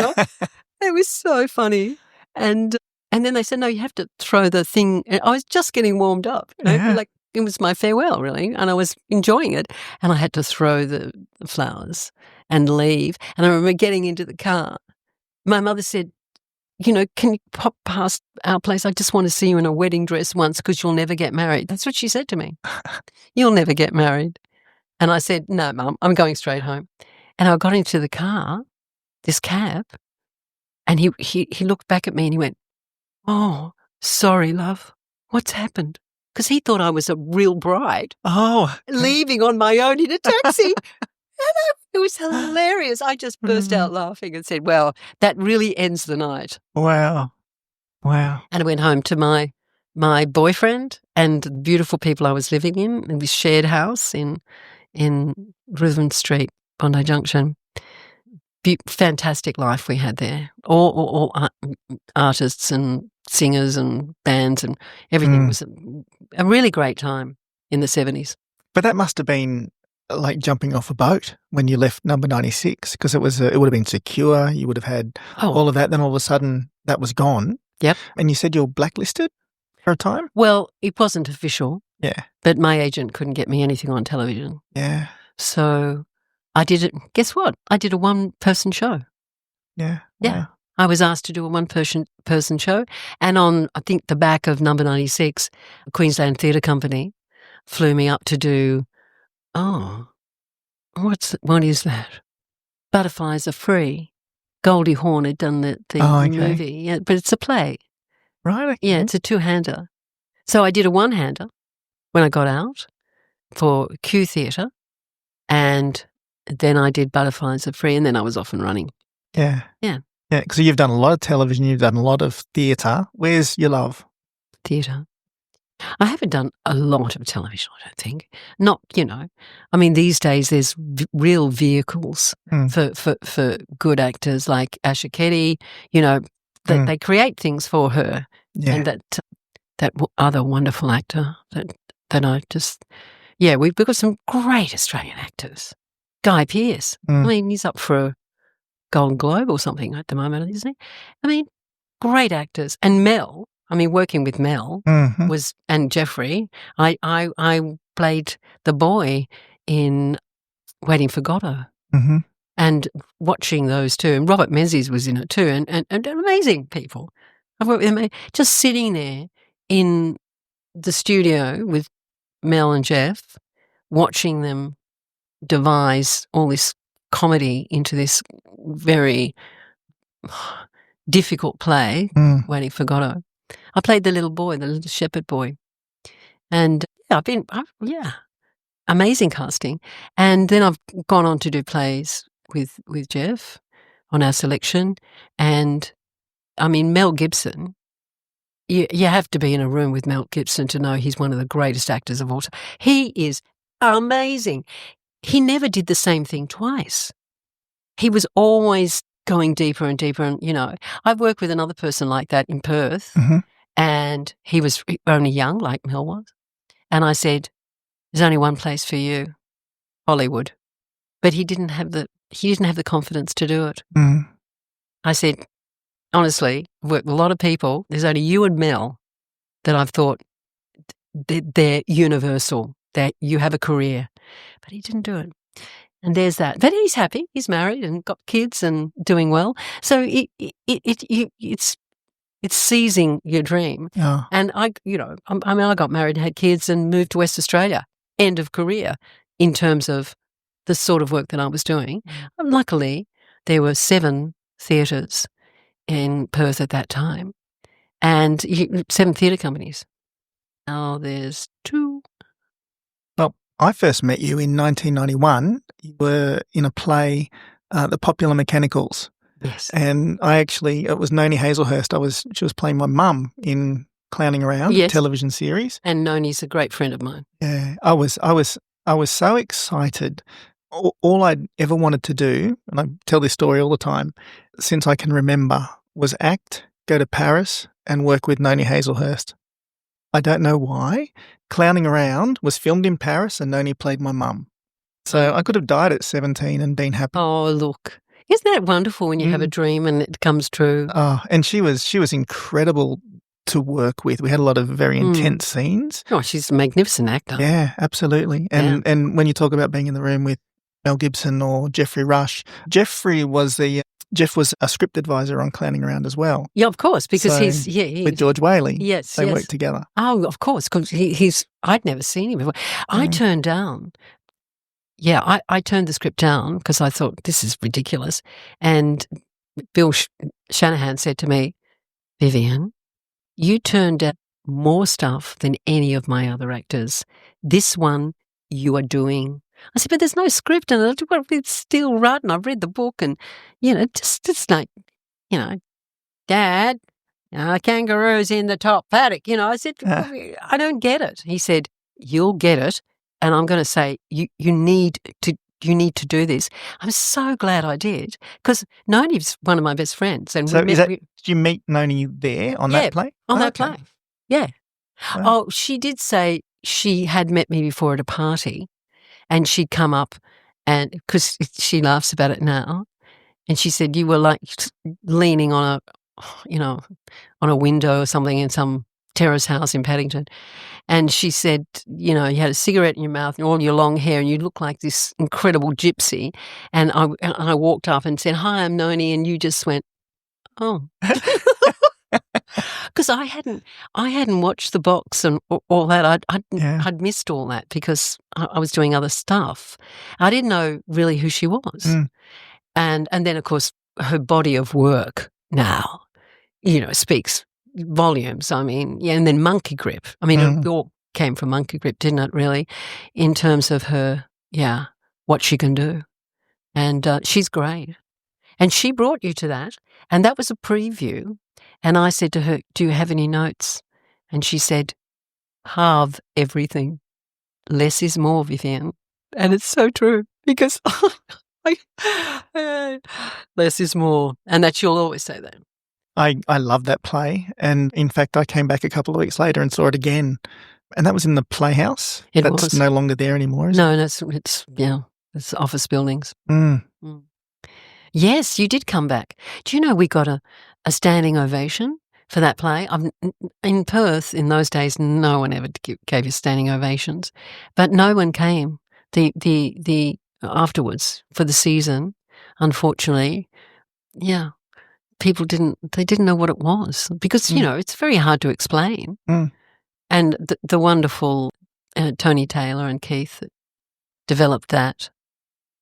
It was so funny. And then they said, "No, you have to throw the thing." And I was just getting warmed up. Like it was my farewell, really. And I was enjoying it. And I had to throw the flowers and leave. And I remember getting into the car. My mother said, "Can you pop past our place? I just want to see you in a wedding dress once because you'll never get married." That's what she said to me. "You'll never get married." And I said, "No, Mum, I'm going straight home." And I got into the car, this cab, and he looked back at me and he went, "Oh, sorry, love. What's happened?" Because he thought I was a real bride. Oh. Leaving on my own in a taxi. It was hilarious. I just burst out laughing and said, "Well, that really ends the night." Wow. And I went home to my boyfriend and the beautiful people I was living in this shared house in Ruthven Street, Bondi Junction. Fantastic life we had there. All artists and singers and bands and everything. It was a really great time in the 70s. But that must have been like jumping off a boat when you left number 96, because it would have been secure. You would have had all of that. Then all of a sudden that was gone. Yep. And you said you're blacklisted for a time? Well, it wasn't official. Yeah. But my agent couldn't get me anything on television. Yeah. So I did it. Guess what? I did a one-person show. Yeah. Yeah. Wow. I was asked to do a one-person show. And on, I think, the back of number 96, Queensland Theatre Company flew me up to do, what is that? Butterflies Are Free. Goldie Hawn had done the movie. Yeah, but it's a play. Right. Okay. Yeah, it's a two-hander. So I did a one-hander when I got out for Q Theatre, and then I did Butterflies Are Free, and then I was off and running. Yeah. Yeah. Yeah, because you've done a lot of television, you've done a lot of theatre. Where's your love? Theatre. I haven't done a lot of television, I don't think. Not, I mean, these days there's real vehicles for good actors like Asha Ketty, they create things for her. Yeah. And that other wonderful actor that I just, we've got some great Australian actors. Guy Pearce. I mean, he's up for a Golden Globe or something at the moment, isn't he? I mean, great actors. And Mel, I mean, working with Mel was, and Jeffrey, I played the boy in Waiting for Godot. And watching those two, and Robert Menzies was in it too, and amazing people. I've worked with them, just sitting there in the studio with Mel and Jeff, watching them devise all this comedy into this very difficult play, Waiting for Godot. I played the little boy, the little shepherd boy. And amazing casting. And then I've gone on to do plays with Jeff on our selection. And I mean, Mel Gibson, you have to be in a room with Mel Gibson to know he's one of the greatest actors of all time. He is amazing. He never did the same thing twice. He was always going deeper and deeper. And, you know, I've worked with another person like that in Perth, and he was only young, like Mel was. And I said, there's only one place for you, Hollywood. But he didn't have the confidence to do it. I said, honestly, I've worked with a lot of people. There's only you and Mel that I've thought they're universal, that you have a career. But he didn't do it. And there's that. But he's happy. He's married and got kids and doing well. So it's seizing your dream. Yeah. And I got married and had kids and moved to West Australia. End of career in terms of the sort of work that I was doing. Luckily, there were 7 theatres in Perth at that time, and 7 theatre companies. Now there's 2. Well, I first met you in 1991. You were in a play, The Popular Mechanicals. Yes. And it was Noni Hazelhurst. She was playing my mum in Clowning Around, yes. television series. And Noni's a great friend of mine. Yeah, I was so excited. All I'd ever wanted to do, and I tell this story all the time, since I can remember, was act, go to Paris, and work with Noni Hazelhurst. I don't know why. Clowning Around was filmed in Paris, and Noni played my mum. So I could have died at 17 and been happy. Oh, look. Isn't that wonderful when you have a dream and it comes true? Oh, and she was incredible to work with. We had a lot of very intense scenes. Oh, she's a magnificent actor. Yeah, absolutely. And when you talk about being in the room with Mel Gibson or Jeffrey Rush, Jeff was a script advisor on Clowning Around as well. Yeah, of course, because he's with George Whaley. Yes, they worked together. Oh, of course, because I'd never seen him before. I turned down. Yeah, I turned the script down because I thought this is ridiculous. And Bill Shanahan said to me, Vivienne, you turned down more stuff than any of my other actors. This one you are doing. I said, but there's no script in it. It's still rotten. I've read the book and, just like, Dad, kangaroos in the top paddock. I said, I don't get it. He said, you'll get it. And I'm going to say, you need to do this. I'm so glad I did because Noni's one of my best friends. And so did you meet Noni there on that play? On that play. Yeah. Wow. Oh, she did say she had met me before at a party and she'd come up and because she laughs about it now. And she said, you were like leaning on a window or something in some terrace house in Paddington. And she said, you had a cigarette in your mouth and all your long hair and you look like this incredible gypsy. And I walked up and said, hi, I'm Noni. And you just went, oh. Because I hadn't watched the box and all that. I'd missed all that because I was doing other stuff. I didn't know really who she was. And then, of course, her body of work now, speaks volumes. I mean, and then Monkey Grip. I mean, it all came from Monkey Grip, didn't it, really, in terms of her, what she can do. And she's great. And she brought you to that. And that was a preview. And I said to her, do you have any notes? And she said, halve everything. Less is more, Vivienne. And it's so true because less is more. And that she'll always say that. I love that play. And in fact, I came back a couple of weeks later and saw it again. And that was in the Playhouse. It That's was. no longer there anymore, is it? No, it's office buildings. Mm. Mm. Yes, you did come back. Do you know we got a standing ovation for that play? In Perth, in those days, no one ever gave you standing ovations, but no one came the afterwards for the season. Unfortunately, yeah, people didn't know what it was because you know it's very hard to explain. Mm. And the wonderful Tony Taylor and Keith developed that.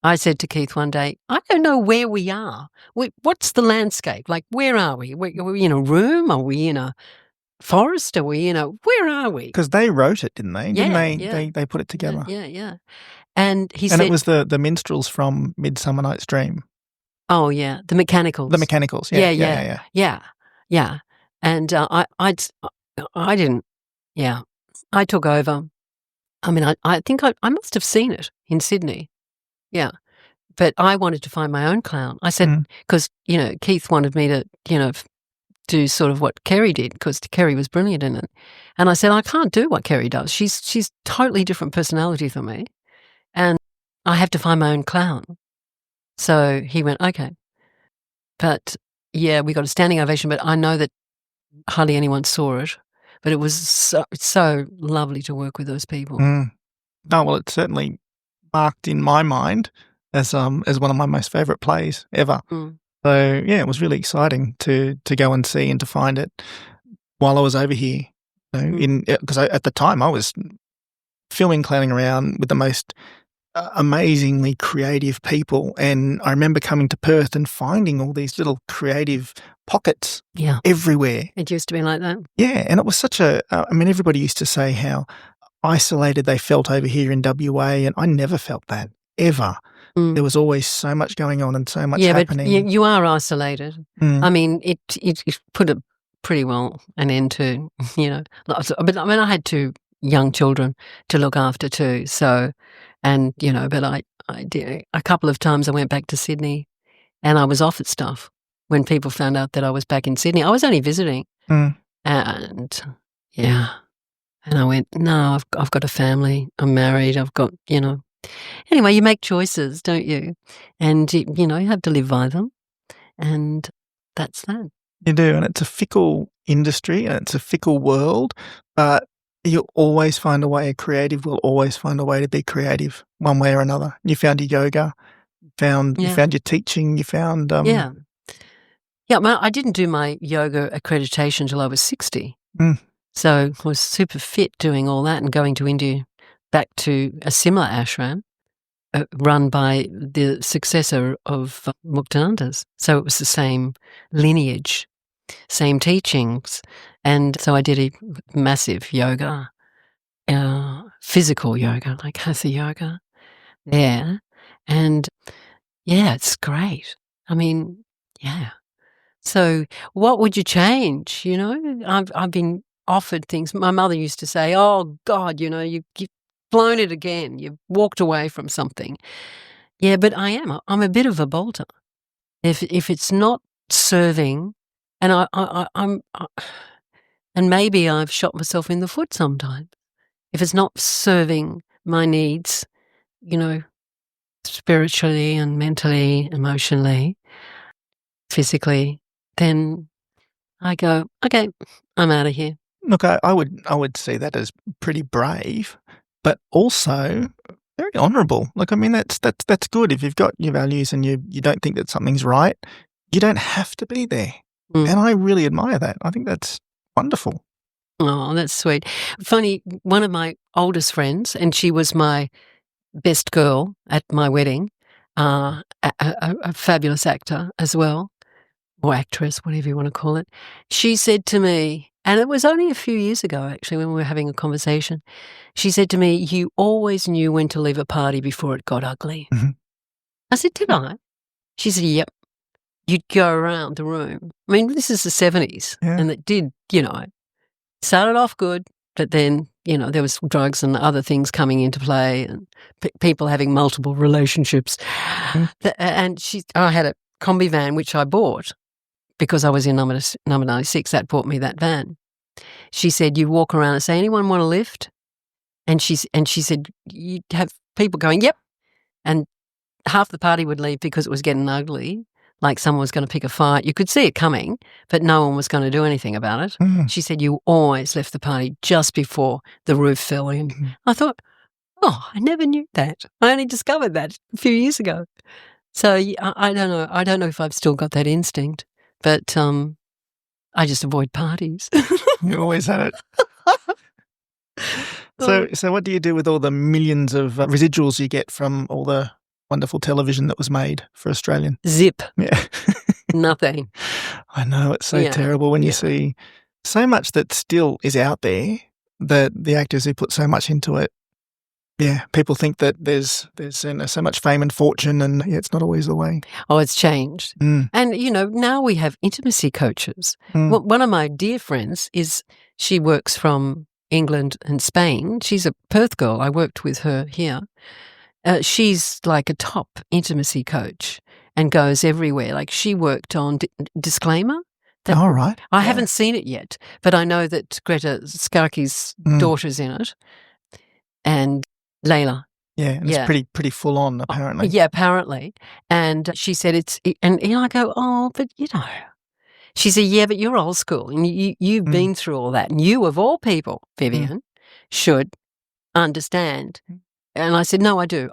I said to Keith one day, I don't know where we are. What's the landscape? Like, where are we? Are we in a room? Are we in a forest? Are we where are we? Because they wrote it, didn't they? Yeah, Didn't they? yeah. They put it together. Yeah. And he And said, it was the minstrels from Midsummer Night's Dream. oh, yeah, the Mechanicals. The Mechanicals, Yeah. And I didn't, yeah. I took over. I mean, I think I must have seen it in Sydney. Yeah. But I wanted to find my own clown. I said, because, Keith wanted me to, do sort of what Kerry did, because Kerry was brilliant in it. And I said, I can't do what Kerry does. She's totally different personality than me. And I have to find my own clown. So he went, okay. But, yeah, we got a standing ovation, but I know that hardly anyone saw it. But it was so lovely to work with those people. Mm. Oh, well, it certainly marked in my mind as one of my most favourite plays ever. Mm. So, yeah, it was really exciting to go and see and to find it while I was over here. Because at the time I was filming, clowning around with the most amazingly creative people. And I remember coming to Perth and finding all these little creative pockets everywhere. It used to be like that. Yeah, and it was such everybody used to say how isolated they felt over here in WA, and I never felt that, ever. Mm. There was always so much going on and so much happening. Yeah, but you are isolated. Mm. I mean, it put it pretty well an end to, but I mean, I had 2 young children to look after too, so, and, but I did, a couple of times I went back to Sydney and I was off at stuff when people found out that I was back in Sydney. I was only visiting. And, and I went, no, I've got a family, I'm married, I've got, Anyway, you make choices, don't you? And, you have to live by them. And that's that. You do, and it's a fickle industry and it's a fickle world, but you'll always find a way. A creative will always find a way to be creative one way or another. You found your yoga, you found your teaching, you found... Yeah, I didn't do my yoga accreditation until I was 60. So I was super fit doing all that and going to India back to a similar ashram run by the successor of Muktananda's. So it was the same lineage, same teachings. And so I did a massive yoga, physical yoga, like hatha yoga there. And, it's great. I mean, So what would you change, I've been offered things. My mother used to say, oh, God, you've blown it again. You've walked away from something. Yeah, but I'm a bit of a bolter. If it's not serving, and I'm and maybe I've shot myself in the foot sometimes. If it's not serving my needs, spiritually and mentally, emotionally, physically, then I go, okay, I'm out of here. Look, I would see that as pretty brave, but also very honourable. Look, I mean, that's good. If you've got your values and you don't think that something's right, you don't have to be there. And I really admire that. I think that's wonderful. Oh, that's sweet. Funny, one of my oldest friends, and she was my best girl at my wedding, a fabulous actor as well, or actress, whatever you want to call it. She said to me, and it was only a few years ago, actually, when we were having a conversation, she said to me, you always knew when to leave a party before it got ugly. Mm-hmm. I said, did I? She said, yep. You'd go around the room. I mean, this is the 70s, and it did, started off good, but then, there was drugs and other things coming into play and people having multiple relationships. And I had a combi van, which I bought because I was in number 96, that bought me that van. She said, you walk around and say, anyone want a lift? And she said, you'd have people going, yep. And half the party would leave because it was getting ugly, like someone was going to pick a fight. You could see it coming, but no one was going to do anything about it. Mm. She said, you always left the party just before the roof fell in. Mm. I thought, oh, I never knew that. I only discovered that a few years ago. So I don't know. I don't know if I've still got that instinct, but I just avoid parties. You always had it. So what do you do with all the millions of residuals you get from all the wonderful television that was made for Australian? Zip. Yeah. Nothing. I know, it's so terrible when you see so much that still is out there, that the actors who put so much into it, people think that there's so much fame and fortune, and it's not always the way. Oh, it's changed. Mm. And, now we have intimacy coaches. Mm. One of my dear friends she works from England and Spain. She's a Perth girl. I worked with her here. She's like a top intimacy coach and goes everywhere. Like she worked on Disclaimer. All right. I haven't seen it yet, but I know that Greta Skarki's daughter's in it, and Layla. Yeah, and it's pretty full on, apparently. Yeah, apparently. And she said and I go, oh, but She said, yeah, but you're old school and you've been through all that. And you, of all people, Vivienne, should understand. And I said, no, I do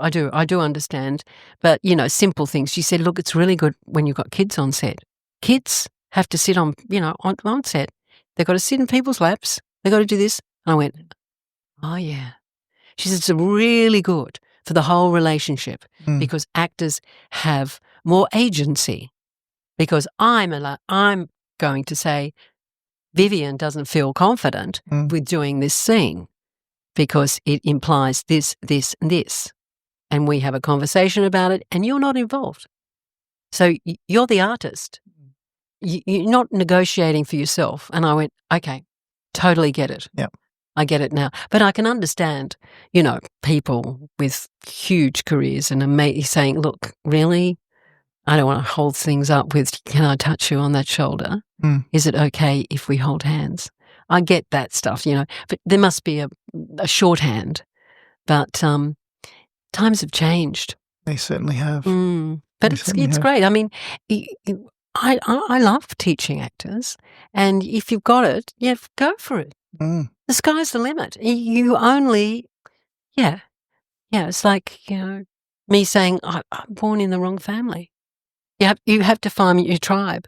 understand. But, simple things. She said, look, it's really good when you've got kids on set. Kids have to sit on set. They've got to sit in people's laps. They've got to do this. And I went, oh, yeah. She said, it's really good for the whole relationship because actors have more agency. Because I'm going to say, Vivienne doesn't feel confident with doing this scene because it implies this, this, and this. And we have a conversation about it and you're not involved. So you're the artist. You're not negotiating for yourself. And I went, okay, totally get it. Yeah. I get it now. But I can understand, people with huge careers and saying, look, really? I don't want to hold things up with, can I touch you on that shoulder? Is it okay if we hold hands? I get that stuff, but there must be a shorthand. But times have changed. They certainly have. But it's great. I mean, I love teaching actors, and if you've got it, go for it. The sky's the limit. You only, it's like, me saying, I'm born in the wrong family. You have to find your tribe.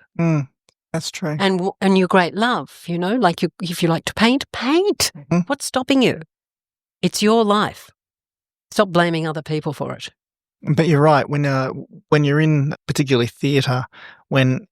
That's true. And your great love, like if you like to paint. What's stopping you? It's your life. Stop blaming other people for it. But you're right. When you're in particularly theatre, when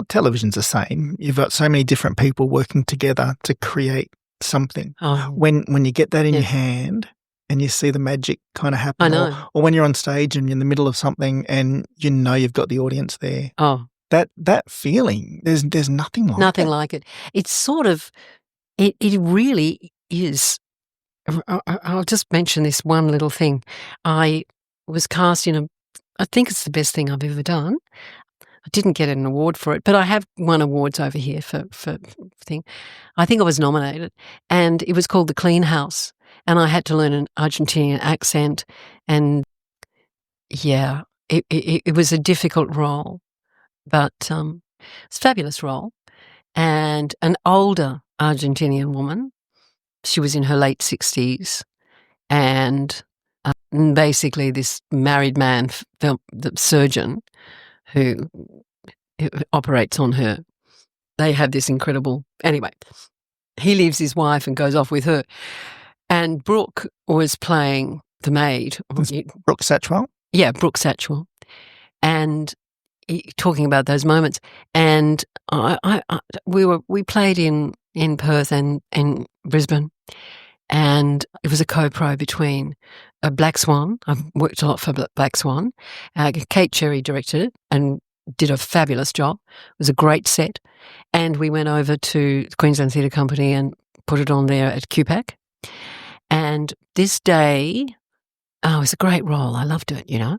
television's the same, you've got so many different people working together to create something. Oh. When you get that in your hand and you see the magic kind of happen, I know. or when you're on stage and you're in the middle of something and you've got the audience there. Oh, that feeling, there's nothing like nothing like it. It's sort of, it really is. I'll just mention this one little thing. I was cast in I think it's the best thing I've ever done. I didn't get an award for it, but I have won awards over here for thing. I think I was nominated, and it was called The Clean House, and I had to learn an Argentinian accent, and it was a difficult role, but it's a fabulous role. And an older Argentinian woman, she was in her late 60s, and basically this married man, the surgeon who operates on her, they have this incredible, anyway, he leaves his wife and goes off with her. And Brooke was playing the maid. Brooke Satchwell? Yeah, Brooke Satchwell. And talking about those moments. And we played in Perth and in Brisbane. And it was a co-pro between Black Swan. I've worked a lot for Black Swan. Kate Cherry directed it and did a fabulous job. It was a great set. And we went over to the Queensland Theatre Company and put it on there at QPAC. And this day, it was a great role. I loved it, And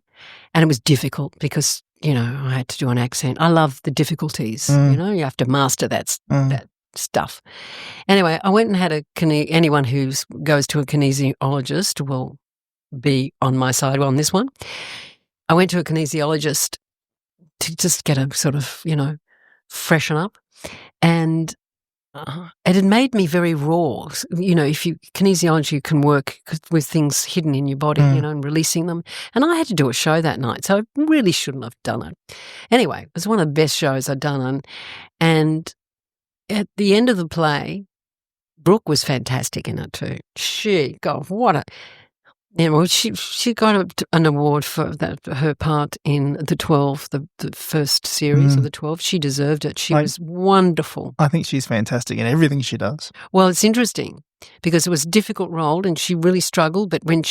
it was difficult because you know, I had to do an accent. I love the difficulties, you know, you have to master that stuff. Anyway, I went and had anyone who goes to a kinesiologist will be on my side on this one. I went to a kinesiologist to just get a sort of, you know, freshen up, and it had made me very raw. You know, kinesiology, you can work with things hidden in your body, you know, and releasing them. And I had to do a show that night, so I really shouldn't have done it. Anyway, it was one of the best shows I'd done, and at the end of the play, Brooke was fantastic in it too. God, what a... Yeah, well, she got an award for her part in the 12, the first series of the 12. She deserved it. She was wonderful. I think she's fantastic in everything she does. Well, it's interesting because it was a difficult role and she really struggled, but when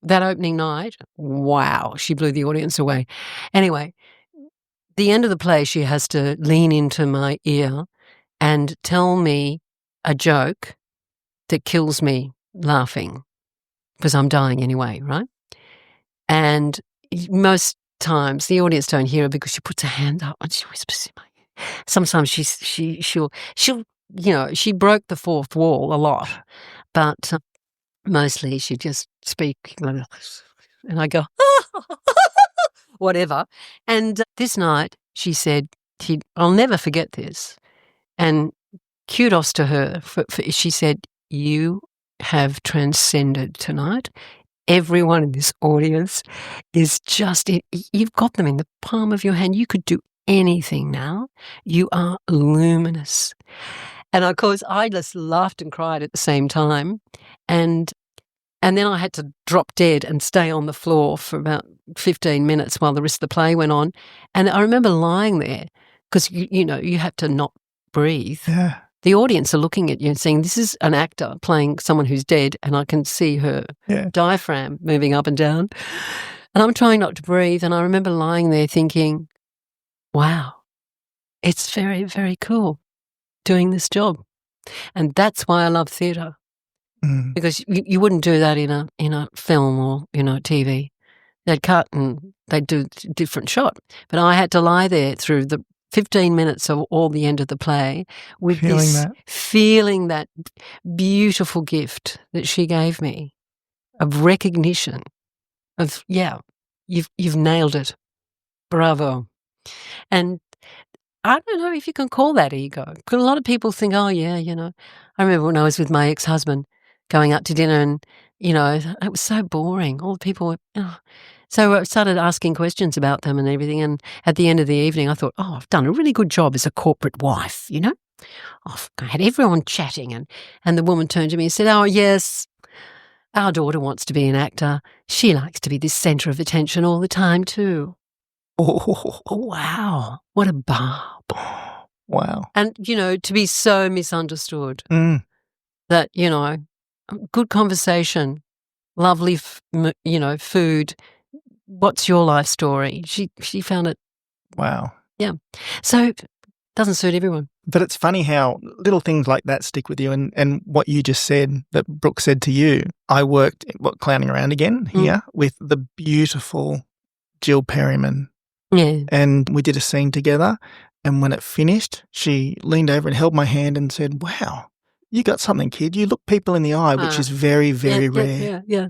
that opening night, wow, she blew the audience away. Anyway, the end of the play, she has to lean into my ear and tell me a joke that kills me laughing, because I'm dying anyway, right? And most times the audience don't hear her because she puts her hand up and she whispers in my ear. Sometimes she'll you know, she broke the fourth wall a lot, but mostly she just speak and I go whatever. And this night she said, I'll never forget this, and kudos to her for she said, "You have transcended tonight. Everyone in this audience is just, you've got them in the palm of your hand. You could do anything now. You are luminous." And of course, I just laughed and cried at the same time. And then I had to drop dead and stay on the floor for about 15 minutes while the rest of the play went on. And I remember lying there because, you know, you have to not breathe. Yeah. The audience are looking at you and saying, this is an actor playing someone who's dead, and I can see her diaphragm moving up and down. And I'm trying not to breathe, and I remember lying there thinking, wow, it's very, very cool doing this job. And that's why I love theatre, because you wouldn't do that in a film or, you know, TV. They'd cut and they'd do a different shot. But I had to lie there through the 15 minutes of all the end of the play with feeling that beautiful gift that she gave me of recognition of, you've nailed it. Bravo. And I don't know if you can call that ego. Because a lot of people think, oh, yeah, you know. I remember when I was with my ex-husband going out to dinner and, you know, it was so boring. All the people were, So I started asking questions about them and everything, and at the end of the evening I thought, I've done a really good job as a corporate wife, you know. I had everyone chatting, and the woman turned to me and said, oh, yes, our daughter wants to be an actor. She likes to be the centre of attention all the time too. Oh, wow, what a barb. Wow. And, you know, to be so misunderstood that, you know, good conversation, lovely, you know, food. What's your life story? She found it. Wow. Yeah. So it doesn't suit everyone. But it's funny how little things like that stick with you. And what you just said, that Brooke said to you, I worked, Clowning Around Again here with the beautiful Jill Perryman. Yeah. And we did a scene together. And when it finished, she leaned over and held my hand and said, wow, you got something, kid. You look people in the eye, which is very, very rare. Yeah.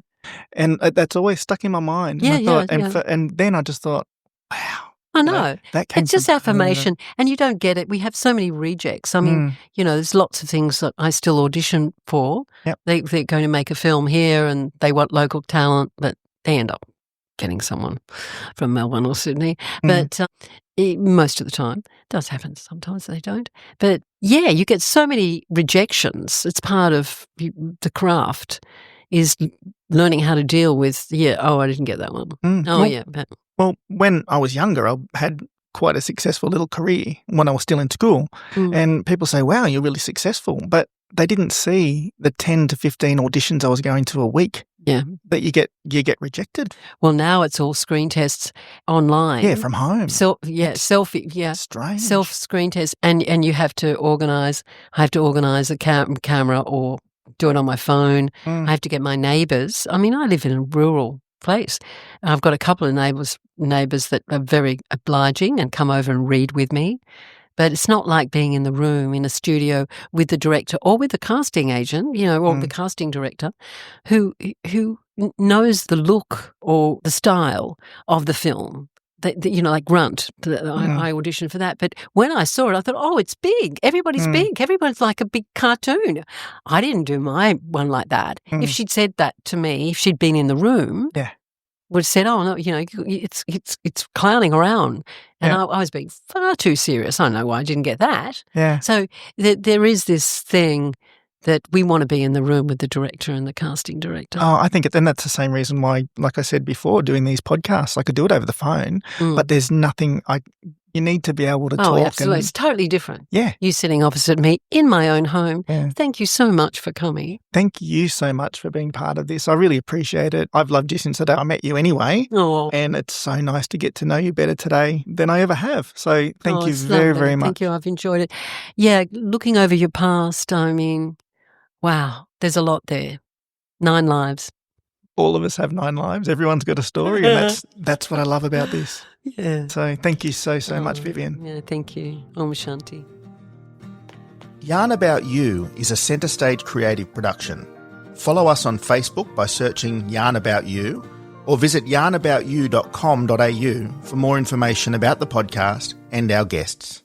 And that's always stuck in my mind. And then I just thought, wow. I know. That came it's just affirmation, and you don't get it. We have so many rejects. I mean, you know, there's lots of things that I still audition for. Yep. They're going to make a film here and they want local talent, but they end up getting someone from Melbourne or Sydney. But most of the time, it does happen. Sometimes they don't. But yeah, you get so many rejections. It's part of the craft, is learning how to deal with, I didn't get that one. Well, when I was younger, I had quite a successful little career when I was still in school. And people say, wow, you're really successful. But they didn't see the 10 to 15 auditions I was going to a week. Yeah. That you get rejected. Well, now it's all screen tests online. Yeah, from home. Strange. Self-screen test. And you have to organise, I have to organise a camera or do it on my phone. I have to get my neighbours. I mean, I live in a rural place. I've got a couple of neighbours that are very obliging and come over and read with me. But it's not like being in the room in a studio with the director or with the casting agent, or the casting director, who knows the look or the style of the film. Like Grunt, I auditioned for that. But when I saw it, I thought, oh, it's big. Everybody's big. Everybody's like a big cartoon. I didn't do my one like that. If she'd said that to me, if she'd been in the room, would have said, oh, no, it's clowning around. And I was being far too serious. I don't know why I didn't get that. Yeah. So there is this thing that we want to be in the room with the director and the casting director. Oh, I think and that's the same reason why, like I said before, doing these podcasts, I could do it over the phone, but there's nothing you need to be able to talk. Oh, absolutely. It's totally different. Yeah. You sitting opposite me in my own home. Yeah. Thank you so much for coming. Thank you so much for being part of this. I really appreciate it. I've loved you since the day I met you anyway. Oh. And it's so nice to get to know you better today than I ever have. So thank you very, very much. Thank you. I've enjoyed it. Yeah, looking over your past, I mean, wow, there's a lot there. 9 lives. All of us have 9 lives. Everyone's got a story, and that's what I love about this. Yeah. So thank you so much, Vivienne. Yeah, thank you. Om Shanti. Yarn About You is a Centre Stage creative production. Follow us on Facebook by searching Yarn About You, or visit yarnaboutyou.com.au for more information about the podcast and our guests.